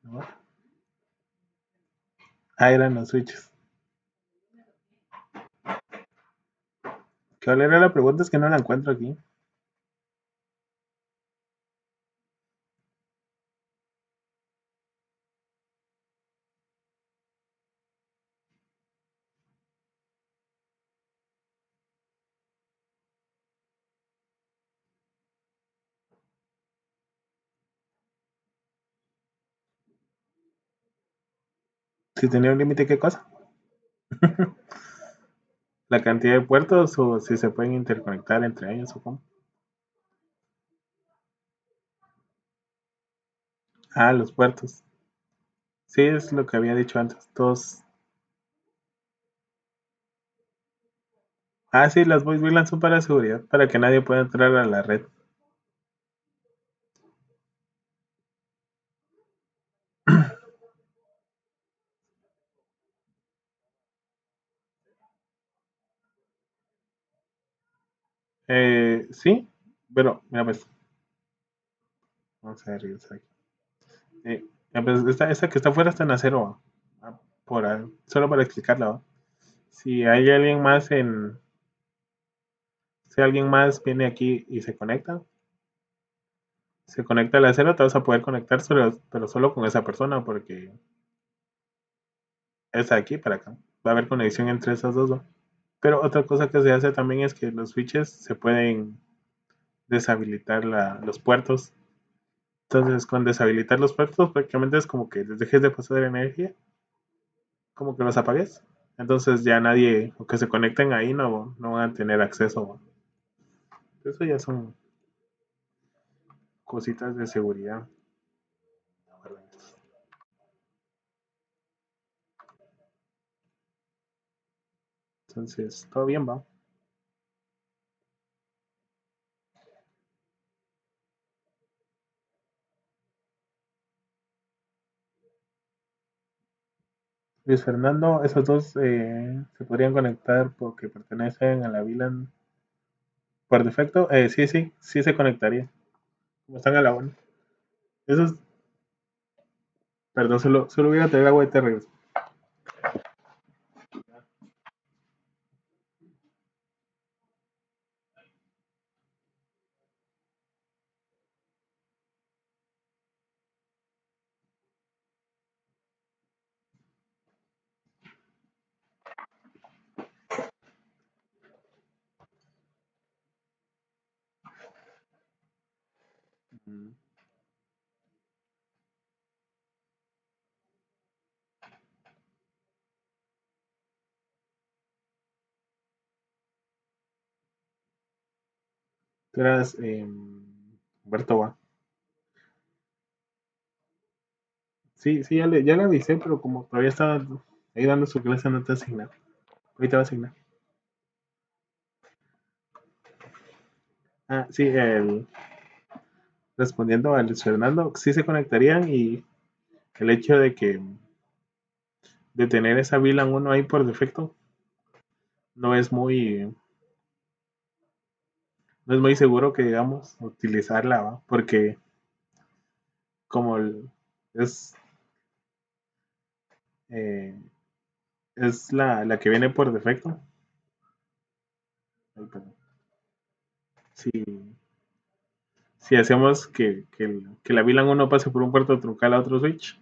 ¿No? Ah, eran los switches. ¿Cuál era la pregunta? Es que no la encuentro aquí. Si tenía un límite, ¿qué cosa? La cantidad de puertos o si se pueden interconectar entre ellos o cómo. Ah, los puertos. Sí, es lo que había dicho antes. Todos. Ah, sí, las voice VLAN son para seguridad, para que nadie pueda entrar a la red. Sí, pero, mira, pues, vamos a regresar aquí. Pues esta que está afuera está en acero, solo para explicarla, ¿va? Si hay alguien más si alguien más viene aquí y se conecta al acero, te vas a poder conectar, pero solo con esa persona, porque es de aquí para acá. Va a haber conexión entre esas dos, ¿va? Pero otra cosa que se hace también es que los switches se pueden deshabilitar los puertos. Entonces, con deshabilitar los puertos, prácticamente es como que les dejes de pasar energía, como que los apagues. Entonces ya nadie, o que se conecten ahí, no van a tener acceso. Eso ya son cositas de seguridad. Entonces, todo bien, va. Luis Fernando, esos dos se podrían conectar porque pertenecen a la VLAN por defecto. Sí, sí, sí se conectaría. Como están a la ONU. Esos, perdón, solo voy a tener agua y te regreso. Mm. Tú eras Humberto va. Sí, sí, ya le avisé, pero como todavía estaba ahí dando su clase, no te asigna. Ahorita va a asignar. Ah, sí, respondiendo a Luis Fernando, sí se conectarían y el hecho de tener esa VLAN 1 ahí por defecto no es muy, no es muy seguro que digamos utilizarla, ¿va? Porque como es, eh, es la que viene por defecto. Ay, perdón. Si, si hacemos que la VLAN 1 pase por un puerto truncal a otro switch,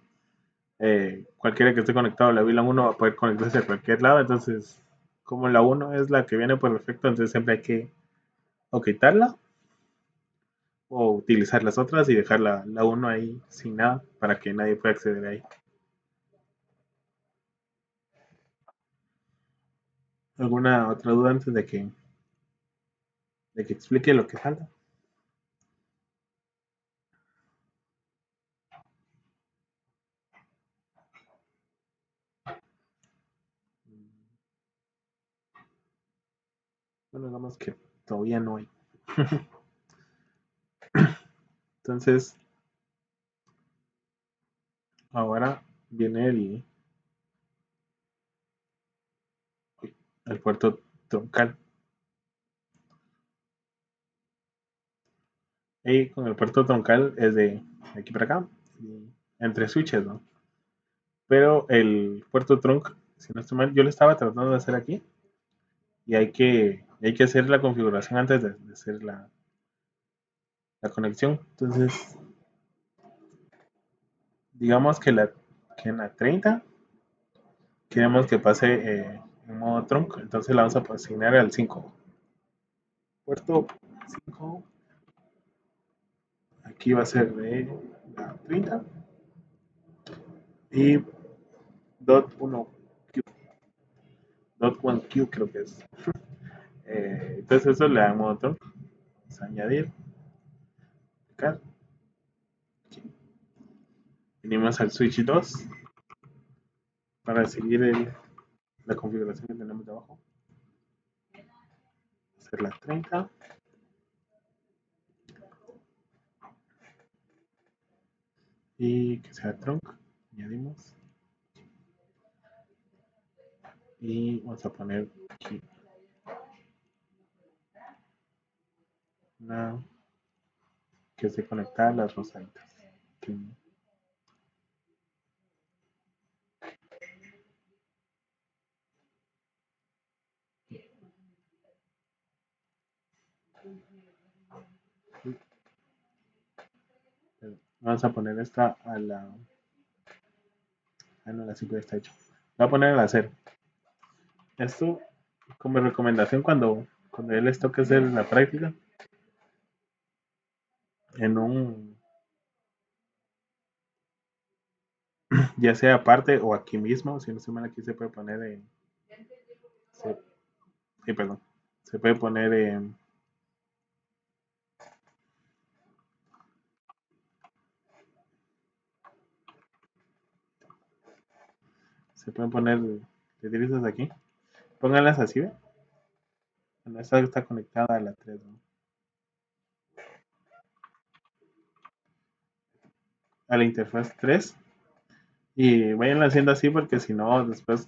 cualquiera que esté conectado a la VLAN 1 va a poder conectarse a cualquier lado. Entonces, como la 1 es la que viene por defecto, entonces siempre hay que o quitarla o utilizar las otras y dejar la 1 ahí sin nada para que nadie pueda acceder ahí. ¿Alguna otra duda antes de que explique lo que falta? Bueno, digamos que todavía no hay. Entonces, ahora viene el puerto troncal. Y con el puerto troncal es de aquí para acá, entre switches, ¿no? Pero el puerto trunk, si no estoy mal, yo lo estaba tratando de hacer aquí y hay que hacer la configuración antes de hacer la conexión. Entonces, digamos que en la 30 queremos que pase en modo trunk, entonces la vamos a asignar al 5. Puerto 5, aquí va a ser de la 30 y dot 1Q, dot 1Q creo que es. Entonces eso le damos otro. Vamos a añadir, acá. Venimos al switch 2 para seguir la configuración que tenemos de abajo. Hacer la 30 y que sea trunk. Añadimos y vamos a poner aquí una que esté conectada a las rosaditas. Aquí. Vamos a poner esta a la. Ah, no, la 5 ya está hecho. Voy a poner a la 0. Esto como recomendación cuando ya les toque hacer la práctica en un, ya sea aparte o aquí mismo, si no se mal aquí se puede poner se, sí, perdón, se puede poner se pueden poner letrizas aquí, pónganlas así, ¿ve? Bueno, esta está conectada a la 3, ¿no? A la interfaz 3 y vayan haciendo así porque si no después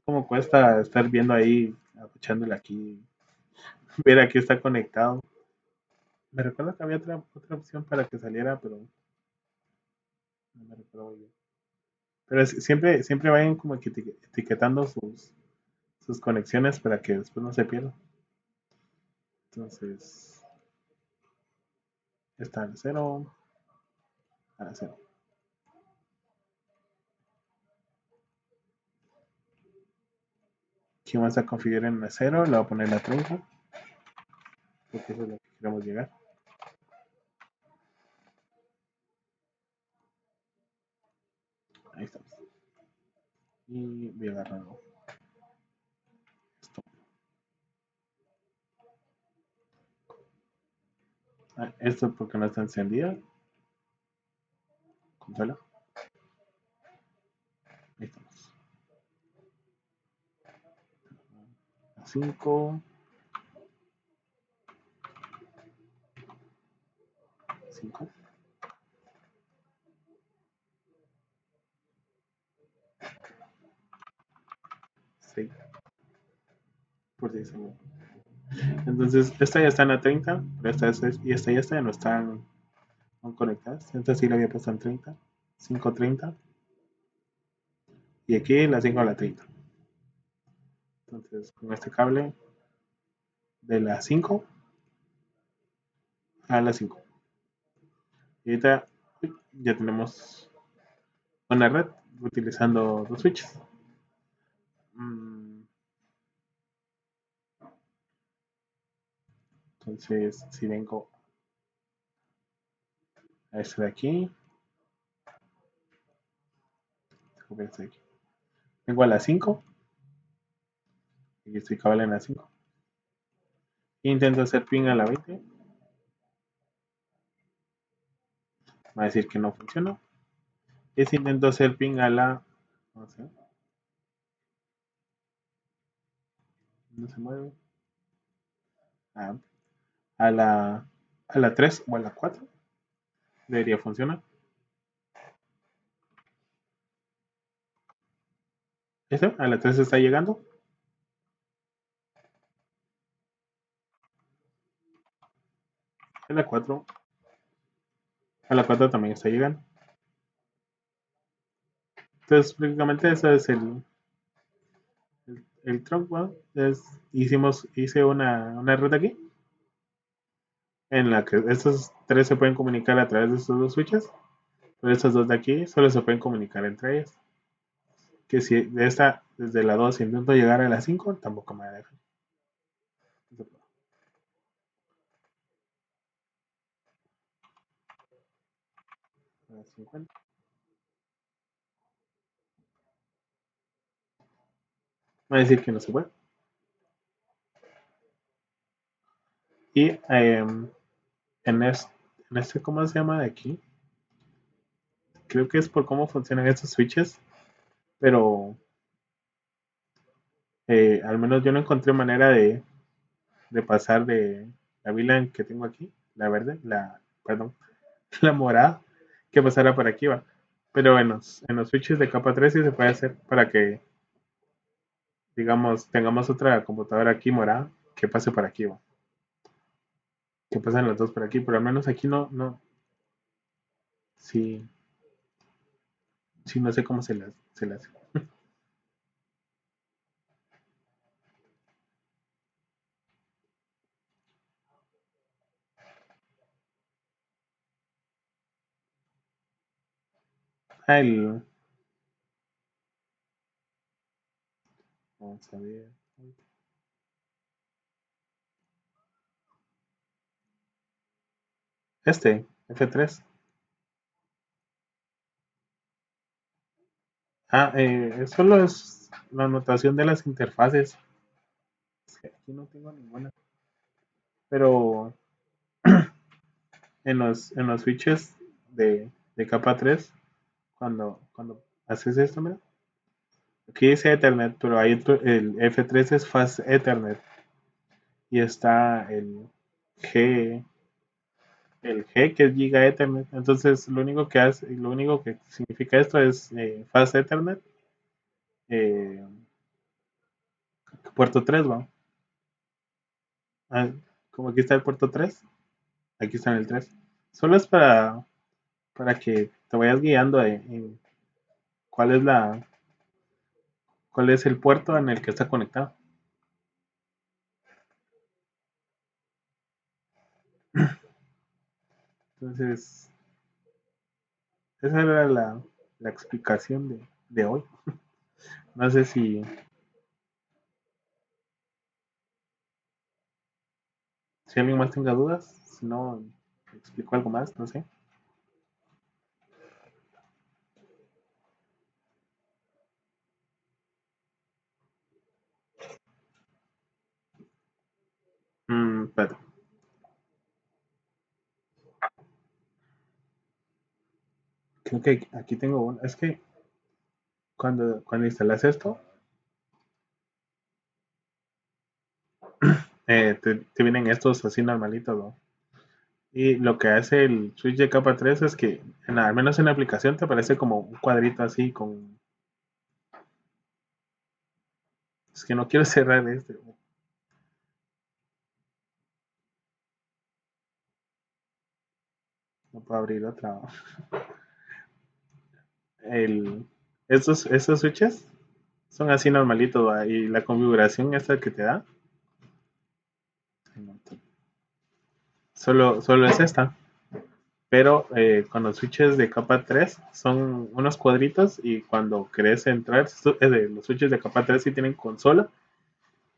como cuesta estar viendo ahí, escuchándole aquí, ver aquí está conectado. Me recuerdo que había otra opción para que saliera, pero no me recuerdo muy bien. Pero siempre vayan como que etiquetando sus conexiones para que después no se pierdan. Entonces, está en 0 a 0. Aquí vamos a configurar en 0, le voy a poner la 30, porque eso es lo que queremos llegar. Y voy a agarrar esto. Esto porque no está encendida. Controla. Ahí estamos. 5, 5, 6, por 10 segundos. Entonces, esta ya está en la 30, pero y esta y esta ya no están conectadas. Esta sí la había puesto en 30, 5:30. Y aquí la 5 a la 30. Entonces, con este cable de la 5 a la 5. Y ahorita ya tenemos una red utilizando dos switches. Entonces, si vengo a este de aquí, vengo a la 5, y estoy cable en la 5. Intento hacer ping a la 20. Va a decir que no funciona. Y si intento hacer ping a la. No sé. No se mueve. A, a la. A la 3 o a la 4. Debería funcionar. ¿Eso? A la 3 está llegando. A la 4. A la 4 también está llegando. Entonces, prácticamente eso es el trunk. ¿No? Hice una red aquí en la que estos tres se pueden comunicar a través de estos dos switches, pero estos dos de aquí solo se pueden comunicar entre ellas. Que si de esta, desde la 2 intento llegar a la 5, tampoco me deja. A 50. Va a decir que no se puede. Y en, este, ¿cómo se llama de aquí? Creo que es por cómo funcionan estos switches, pero al menos yo no encontré manera de pasar de la VLAN que tengo aquí, la verde, perdón, la morada, que pasara por aquí va. Pero en los switches de capa 3 sí se puede hacer para que, digamos, tengamos otra computadora aquí morada que pase por aquí va. Que pasen los dos por aquí, pero al menos aquí sí, sí no sé cómo se las hace. Ah, vamos a ver. F3. Solo es la anotación de las interfaces. Es que aquí no tengo ninguna. Pero en los switches de capa 3, cuando haces esto, mira, aquí dice Ethernet, pero hay el F3 es Fast Ethernet y está G, el G que es Giga Ethernet. Entonces, lo único que significa esto es Fast Ethernet, eh, puerto 3, ¿va? Ah, como aquí está el puerto 3, aquí está en el 3. Solo es para que te vayas guiando en cuál es cuál es el puerto en el que está conectado. Entonces, esa era la explicación de hoy. No sé si alguien más tenga dudas, si no, explico algo más, no sé. Ok, aquí tengo uno. Es que cuando instalas esto, te vienen estos así normalitos, ¿no? Y lo que hace el switch de capa 3 es que, al menos en la aplicación, te aparece como un cuadrito así con... Es que no quiero cerrar este. No puedo abrir otra. El, estos switches son así normalitos, ¿va? Y la configuración esta que te da, solo es esta. Pero con los switches de capa 3 son unos cuadritos y cuando querés entrar, los switches de capa 3 sí tienen consola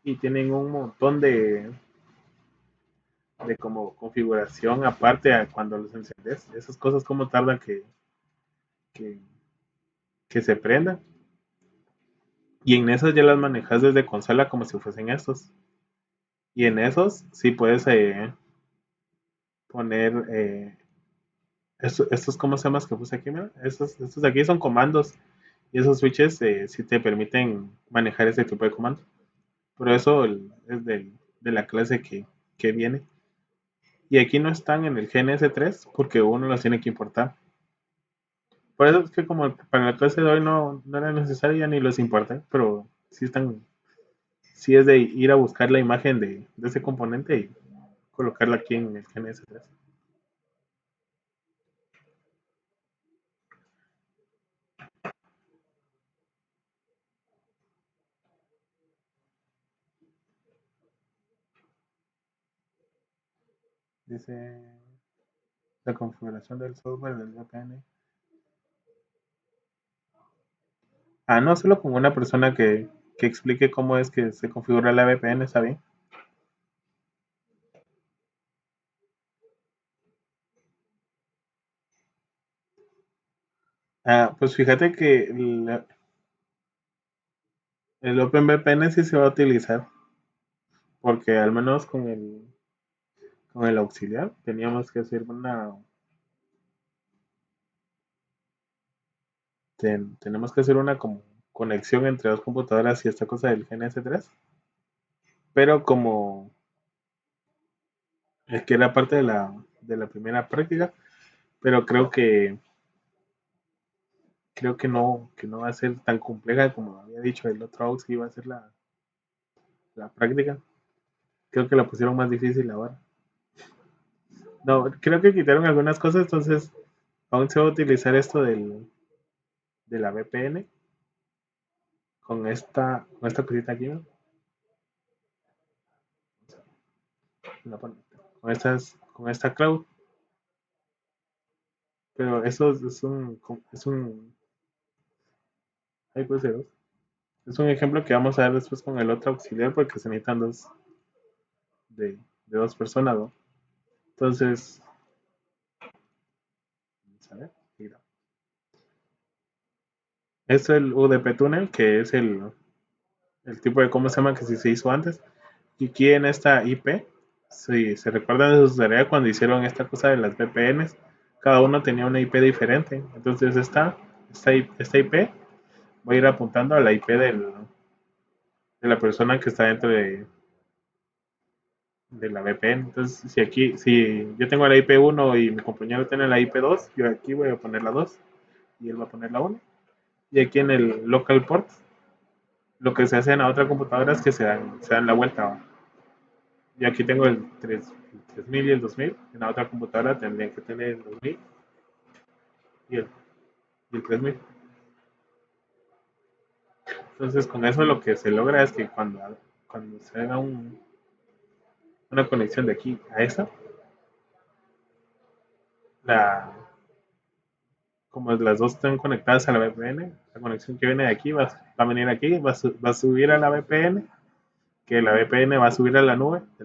y tienen un montón de como configuración aparte a cuando los encendes. Esas cosas como tardan que, que se prendan. Y en esas ya las manejas desde consola como si fuesen estos. Y en esos sí puedes poner estos, ¿cómo se llaman que puse aquí? Mira, estos de aquí son comandos. Y esos switches sí te permiten manejar ese tipo de comandos. Por eso es de la clase que viene. Y aquí no están en el GNS3 porque uno los tiene que importar. Por eso es que como para la clase de hoy no era necesario, ya ni los importé, pero sí están, sí es de ir a buscar la imagen de ese componente y colocarla aquí en el GNS3. Dice la configuración del software del VPN. Ah, no, solo con una persona que explique cómo es que se configura la VPN, ¿está bien? Ah, pues fíjate que el OpenVPN sí se va a utilizar, porque al menos con el auxiliar teníamos que hacer tenemos que hacer una como conexión entre dos computadoras y esta cosa del GNS3, pero como es que era parte de la primera práctica, pero creo que no va a ser tan compleja como había dicho el otro aux que iba a ser la práctica. Creo que la pusieron más difícil ahora. No, creo que quitaron algunas cosas, entonces aún se va a utilizar esto de la VPN con esta cosita aquí, ¿no? Con esta cloud, pero eso ay, puede ser, es un ejemplo que vamos a ver después con el otro auxiliar porque se necesitan de dos personas, ¿no? Entonces, vamos a ver, mira. Es el UDP Tunnel, que es el tipo de cómo se llama que sí se hizo antes. Y aquí en esta IP, si se recuerdan de sus tareas cuando hicieron esta cosa de las VPNs, cada uno tenía una IP diferente. Entonces esta IP voy a ir apuntando a la IP de la persona que está dentro de la VPN. Entonces, si yo tengo la IP 1 y mi compañero tiene la IP 2, yo aquí voy a poner la 2 y él va a poner la 1. Y aquí en el local port, lo que se hace en la otra computadora es que se dan la vuelta. Y aquí tengo el 3000 y el 2000. En la otra computadora tendría que tener el 2000 y el 3000. Entonces, con eso lo que se logra es que cuando se haga una conexión de aquí a esta, la, como las dos están conectadas a la VPN, la conexión que viene de aquí va a venir aquí, va a subir a la VPN, que la VPN va a subir a la nube, de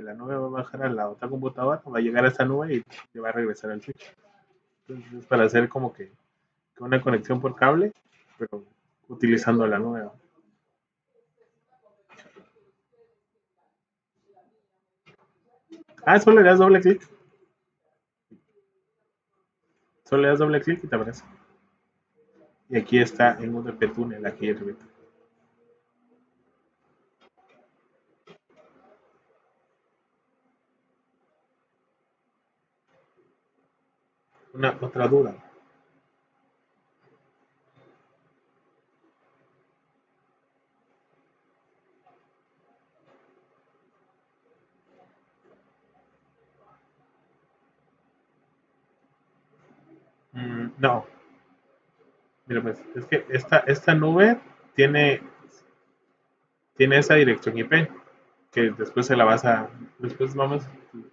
la nube va a bajar a la otra computadora, va a llegar a esta nube y le va a regresar al switch. Entonces, para hacer como que una conexión por cable, pero utilizando la nube. Solo le das doble clic. Solo le das doble clic y te aparece. Y aquí está en UDP Tunnel, aquí arriba. Una otra duda. No, mira pues, es que esta nube tiene, tiene esa dirección IP, que después se la vas a, después vamos,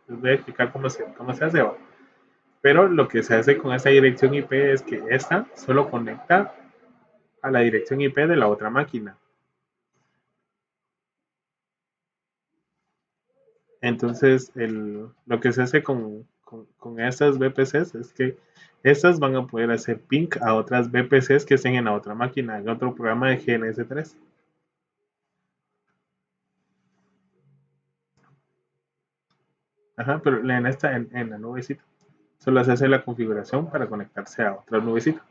les voy a explicar cómo se hace. ¿Va? Pero lo que se hace con esta dirección IP es que esta solo conecta a la dirección IP de la otra máquina. Entonces, lo que se hace con estas VPCs es que estas van a poder hacer ping a otras VPCs que estén en la otra máquina, en otro programa de GNS3. Ajá, pero en la nubecita. Solo se hace la configuración para conectarse a otra nubecita.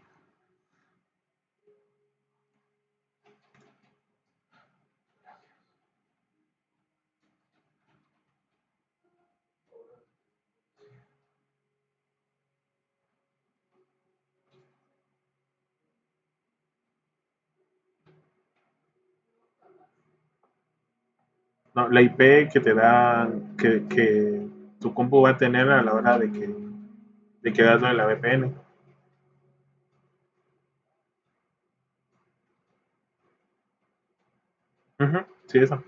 No, la IP que te da, que tu compu va a tener a la hora de que das lo de la VPN. Ujú, sí, eso.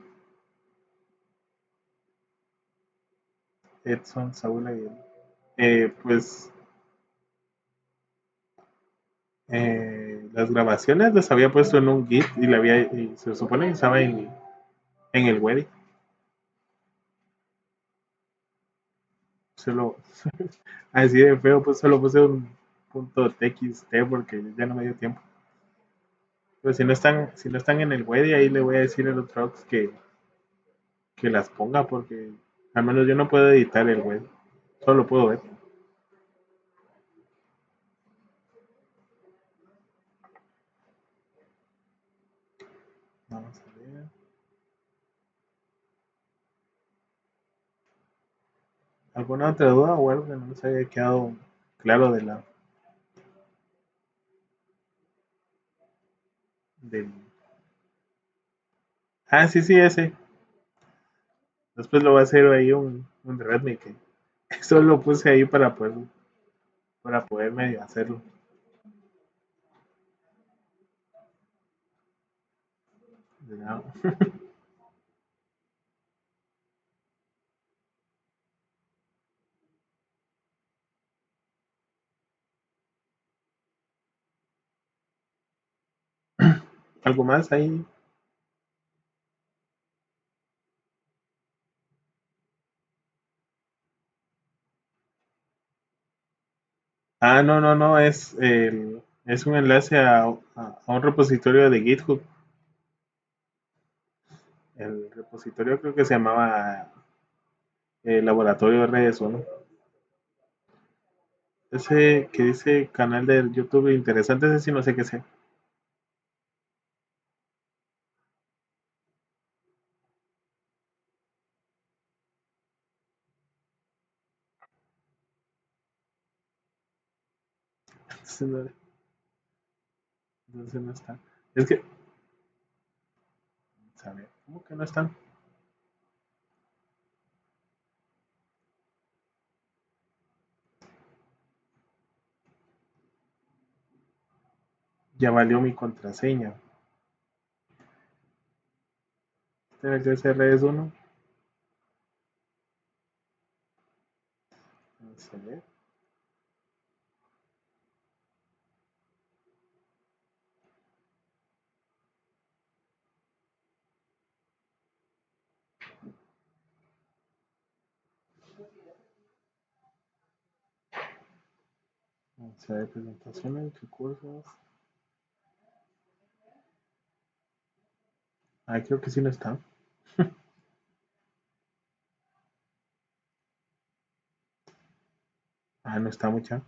Edson, Saúl y pues las grabaciones las había puesto en un Git y se supone que estaba en el Weddy. Solo, así de feo, pues solo puse un punto TXT porque ya no me dio tiempo. Pero si no están en el Weddy, ahí le voy a decir a los trucks que las ponga porque al menos yo no puedo editar el Weddy. Solo puedo ver. Vamos a ver. ¿Alguna otra duda o algo que no nos haya quedado claro del... Ah, sí, sí, ese. Después lo va a hacer ahí un Redmi que solo lo puse ahí para poder medio hacerlo. No. ¿Algo más ahí? Ah, no, no, no, es un enlace a un repositorio de GitHub. El repositorio creo que se llamaba Laboratorio de Redes 1. Ese que dice canal de YouTube interesante, ese sí no sé qué sea. Entonces no, entonces no está. Es que, ¿sabe? ¿Cómo que no están? Ya valió mi contraseña. Tiene que ser redes 1. Vamos a ver. Vamos a ver presentaciones, recursos. Ah, creo que sí no está. Ah, no está mucha.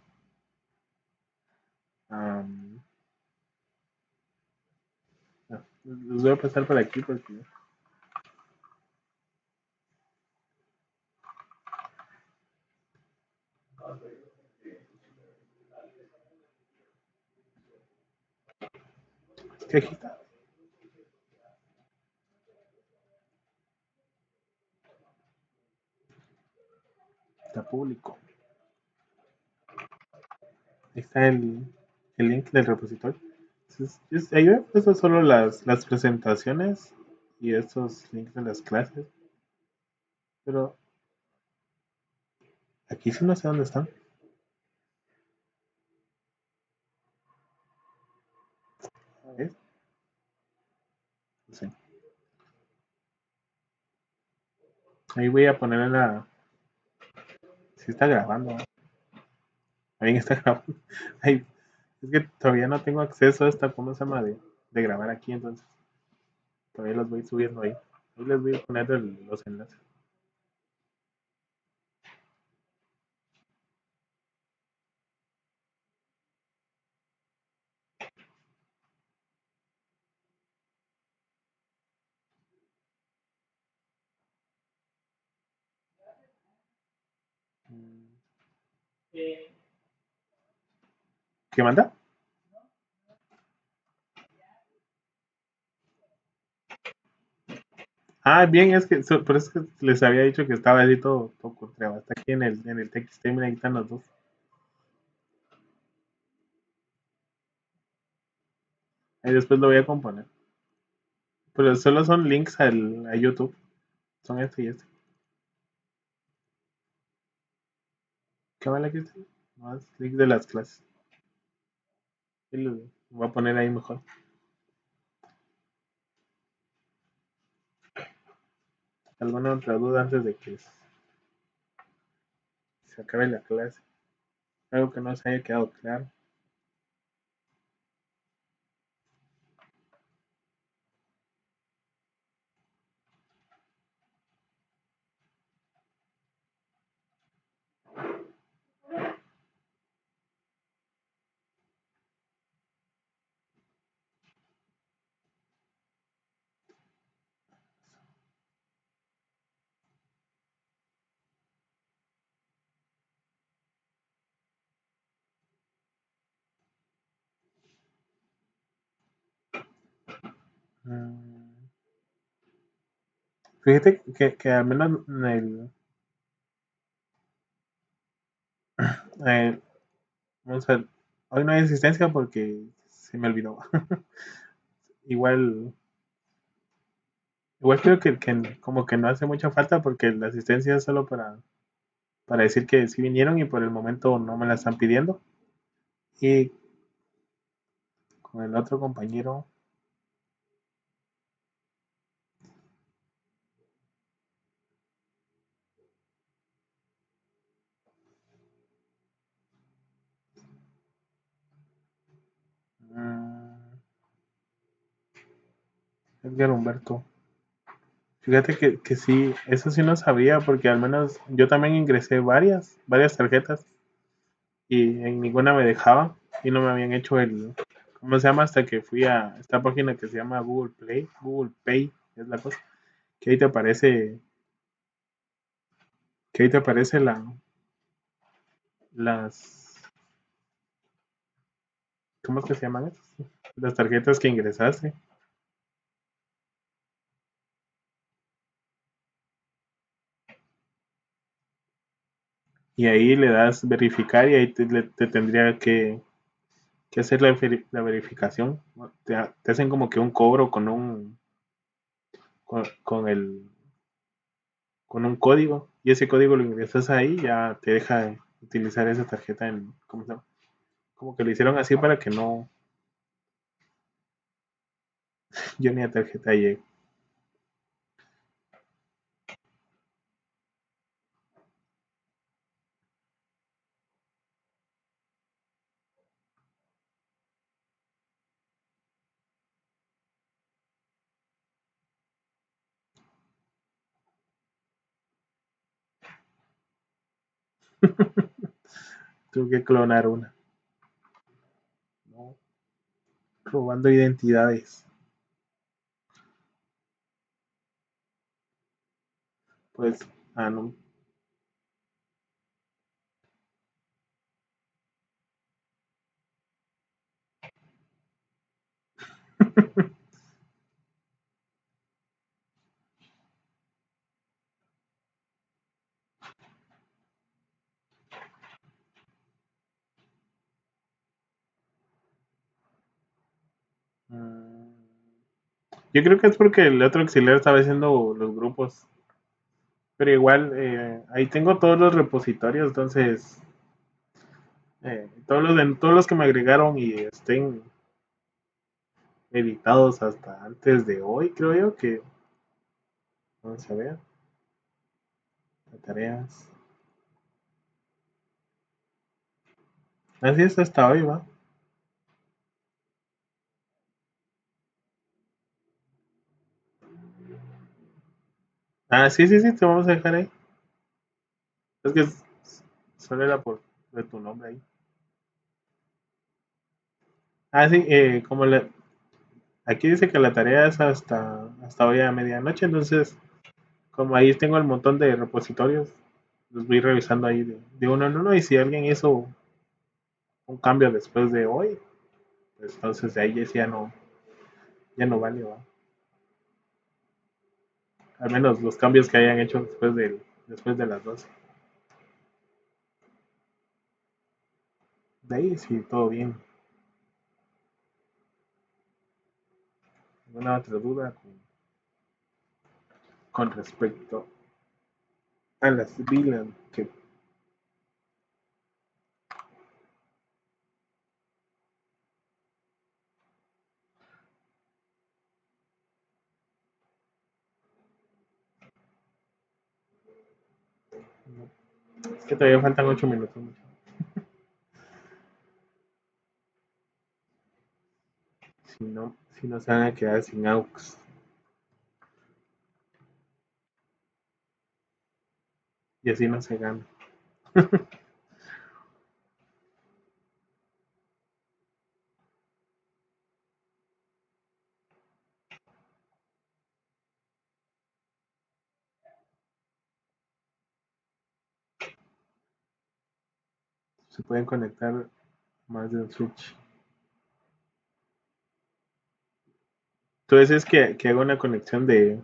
los voy a pasar por aquí porque es que aquí está público. Ahí está el link del repositorio. Ahí veo eso solo las presentaciones y estos links de las clases. Pero aquí sí no sé dónde están. A ver, sí. Ahí voy a poner en la. Sí está grabando. Ahí está grabando. Ahí, es que todavía no tengo acceso a esta, ¿cómo se llama? De grabar aquí, entonces todavía los voy subiendo ahí. Ahí les voy a poner los enlaces. ¿Qué manda? Ah, bien, es que por eso es que les había dicho que estaba así todo contrario. Hasta aquí en el TXT, mira, ahí están los dos. Ahí después lo voy a componer. Pero solo son links a YouTube. Son este y este. ¿Qué vale aquí? Más links de las clases. Y lo voy a poner ahí mejor. ¿Alguna otra duda antes de que se acabe la clase? Algo que no se haya quedado claro. Mm, Fíjate que al menos el- vamos a ver, hoy no hay asistencia porque se me olvidó. igual, igual creo que como que no hace mucha falta porque la asistencia es solo para decir que sí vinieron y por el momento no me la están pidiendo. Y con el otro compañero, mm, Edgar Humberto. Fíjate que sí, eso sí no sabía porque al menos yo también ingresé varias tarjetas y en ninguna me dejaban y no me habían hecho ¿cómo se llama? Hasta que fui a esta página que se llama Google Pay, es la cosa, que ahí te aparece, que ahí te aparece las, ¿cómo es que se llaman esas? Las tarjetas que ingresaste. Y ahí le das verificar y ahí te tendría que hacer la verificación. Te hacen como que un cobro con con un código y ese código lo ingresas ahí ya te deja utilizar esa tarjeta ¿cómo se llama? Como que lo hicieron así para que no, yo ni a tarjeta llegue. Tuve que clonar una. No, robando identidades. Pues, no. Mm, Yo creo que es porque el otro auxiliar estaba haciendo los grupos. Pero igual, ahí tengo todos los repositorios, entonces, todos los que me agregaron y estén editados hasta antes de hoy, creo yo que, vamos a ver, las tareas. Así es, hasta hoy va. Sí, sí, sí, te vamos a dejar ahí. Es que solo era por de tu nombre ahí. Sí, aquí dice que la tarea es hasta hoy a medianoche, entonces, como ahí tengo el montón de repositorios, los voy revisando ahí de uno en uno y si alguien hizo un cambio después de hoy, pues entonces de ahí ya no vale, ¿va? Al menos los cambios que hayan hecho después de las 12. De ahí sí, todo bien. ¿Alguna otra duda con respecto a las VLAN? Que es que todavía faltan 8 minutos. Si no se van a quedar sin AUX. Y así no se gana. Se pueden conectar más de un switch. Tú dices que haga una conexión de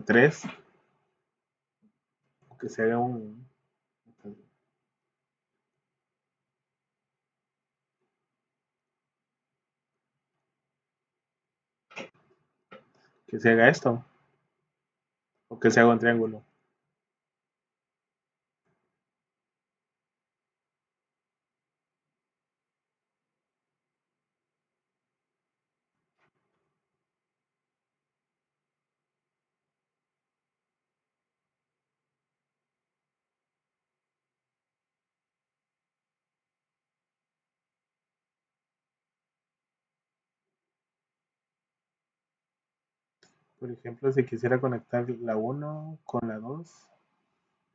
3, o que se haga que se haga esto, o que se haga un triángulo. Por ejemplo, si quisiera conectar la uno con la 2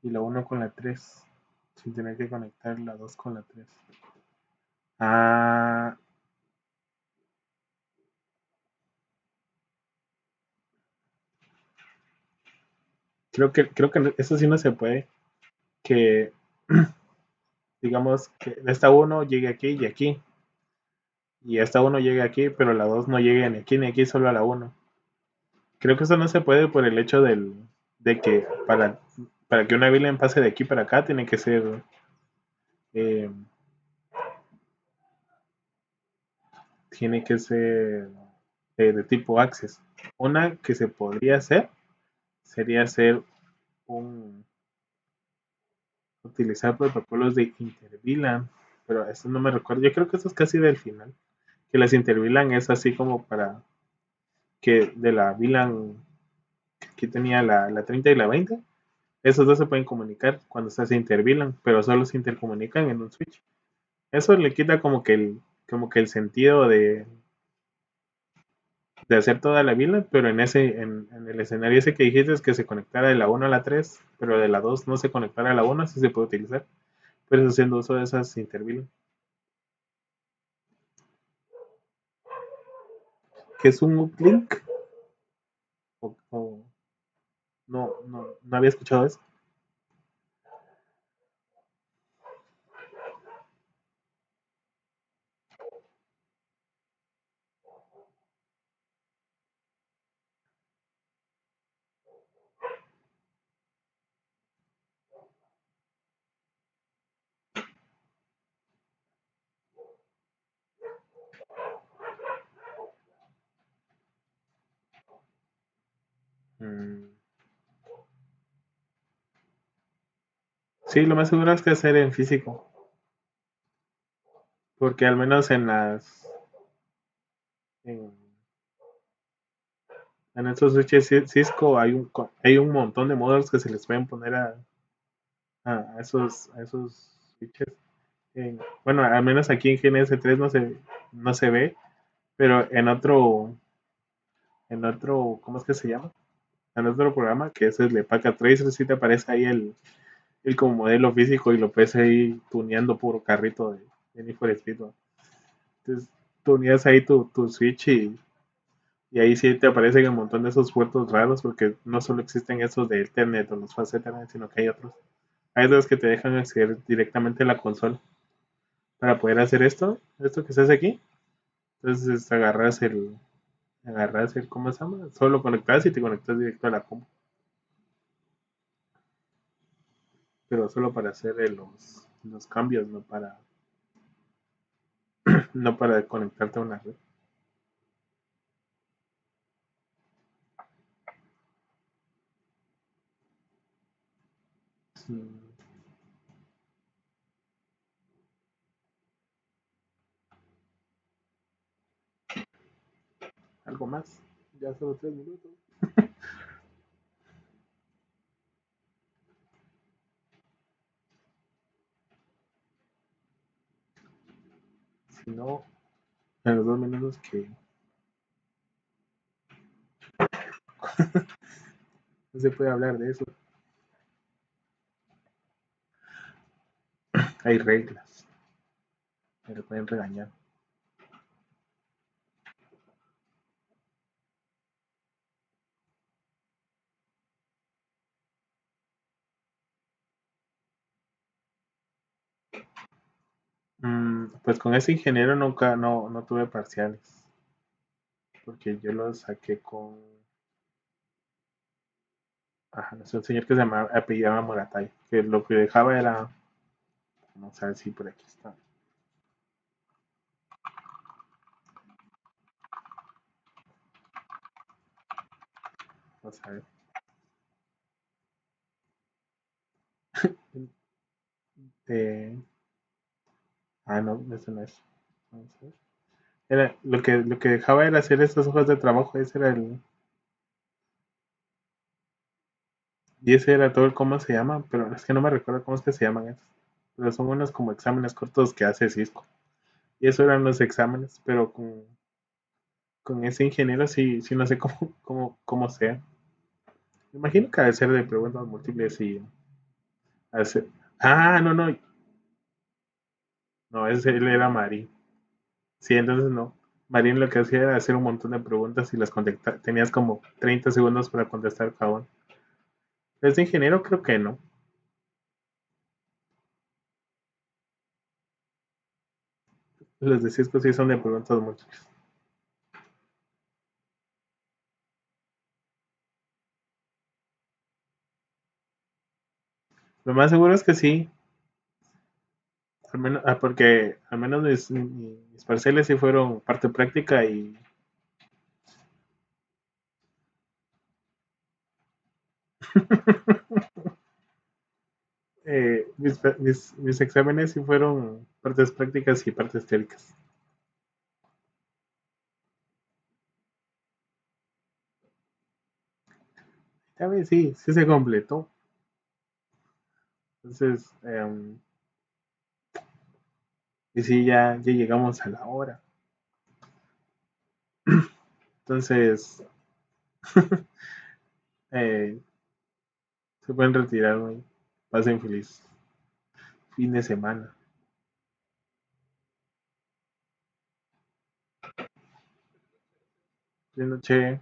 y la uno con la 3 sin tener que conectar la 2 con la 3. Ah, creo que eso sí no se puede. Que digamos que esta uno llegue aquí y aquí. Y esta uno llegue aquí, pero la 2 no llegue ni aquí ni aquí, solo a la uno. Creo que eso no se puede por el hecho de que para que una VLAN pase de aquí para acá eh, tiene que ser de tipo Access. Una que se podría hacer sería un utilizar protocolos de interVLAN, pero eso no me recuerdo. Yo creo que eso es casi del final. Que las interVLAN es así como para que de la VLAN que aquí tenía la 30 y la 20, esos dos se pueden comunicar cuando se hace interVLAN, pero solo se intercomunican en un switch. Eso le quita como que el sentido de hacer toda la VLAN, pero en el escenario ese que dijiste es que se conectara de la 1 a la 3, pero de la 2 no se conectara a la 1, así se puede utilizar, pero haciendo uso de esas interVLAN. ¿Qué es un uplink? O, o- No había escuchado eso. Mm, sí, lo más seguro es que hacer en físico, porque al menos en, en estos switches Cisco hay un montón de modos que se les pueden poner a esos switches. Bueno, al menos aquí en GNS3 no se ve, pero en otro, ¿cómo es que se llama? En otro programa, que es el de Packet Tracer, sí te aparece ahí el como modelo físico y lo puedes ahí tuneando puro carrito de Need for Speed, ¿no? Entonces, tuneas ahí tu Switch y ahí sí te aparecen un montón de esos puertos raros porque no solo existen esos de Ethernet o los Fast Ethernet, sino que hay otros. Hay otros que te dejan acceder directamente a la consola para poder hacer esto que se hace aquí. Entonces agarras el, ¿cómo se llama? Solo conectas y te conectas directo a la compu, pero solo para hacer los cambios, no para conectarte a una red. Mm, algo más, ya solo 3 minutos. Si no, en los 2 minutos que no se puede hablar de eso, hay reglas, me lo pueden regañar. Pues con ese ingeniero nunca, no tuve parciales, porque yo lo saqué con, ajá, es un señor que se llamaba, apellidaba Moratay, que lo que dejaba era, vamos a ver si por aquí está, vamos a ver, eh, no, eso no es, vamos a ver. Era, lo que dejaba era hacer estas hojas de trabajo, ese era y ese era todo el cómo se llama, pero es que no me recuerdo cómo es que se llaman esos, pero son unos como exámenes cortos que hace Cisco, y eso eran los exámenes, pero con ese ingeniero sí no sé cómo sea. Me imagino que debe ser de preguntas múltiples y hacer. Ah, no, ese él era Marín. Sí, entonces no. Marín lo que hacía era hacer un montón de preguntas y las contestar. Tenías como 30 segundos para contestar cada uno. Este ingeniero creo que no. Los de Cisco sí son de preguntas múltiples. Lo más seguro es que sí. Al menos, porque al menos mis parciales sí fueron parte práctica y mis exámenes sí fueron partes prácticas y partes teóricas. Ya ves, sí se completó. Entonces, y sí, ya llegamos a la hora. Entonces, eh, se pueden retirar, güey. Pasen feliz fin de semana. Buenas noches.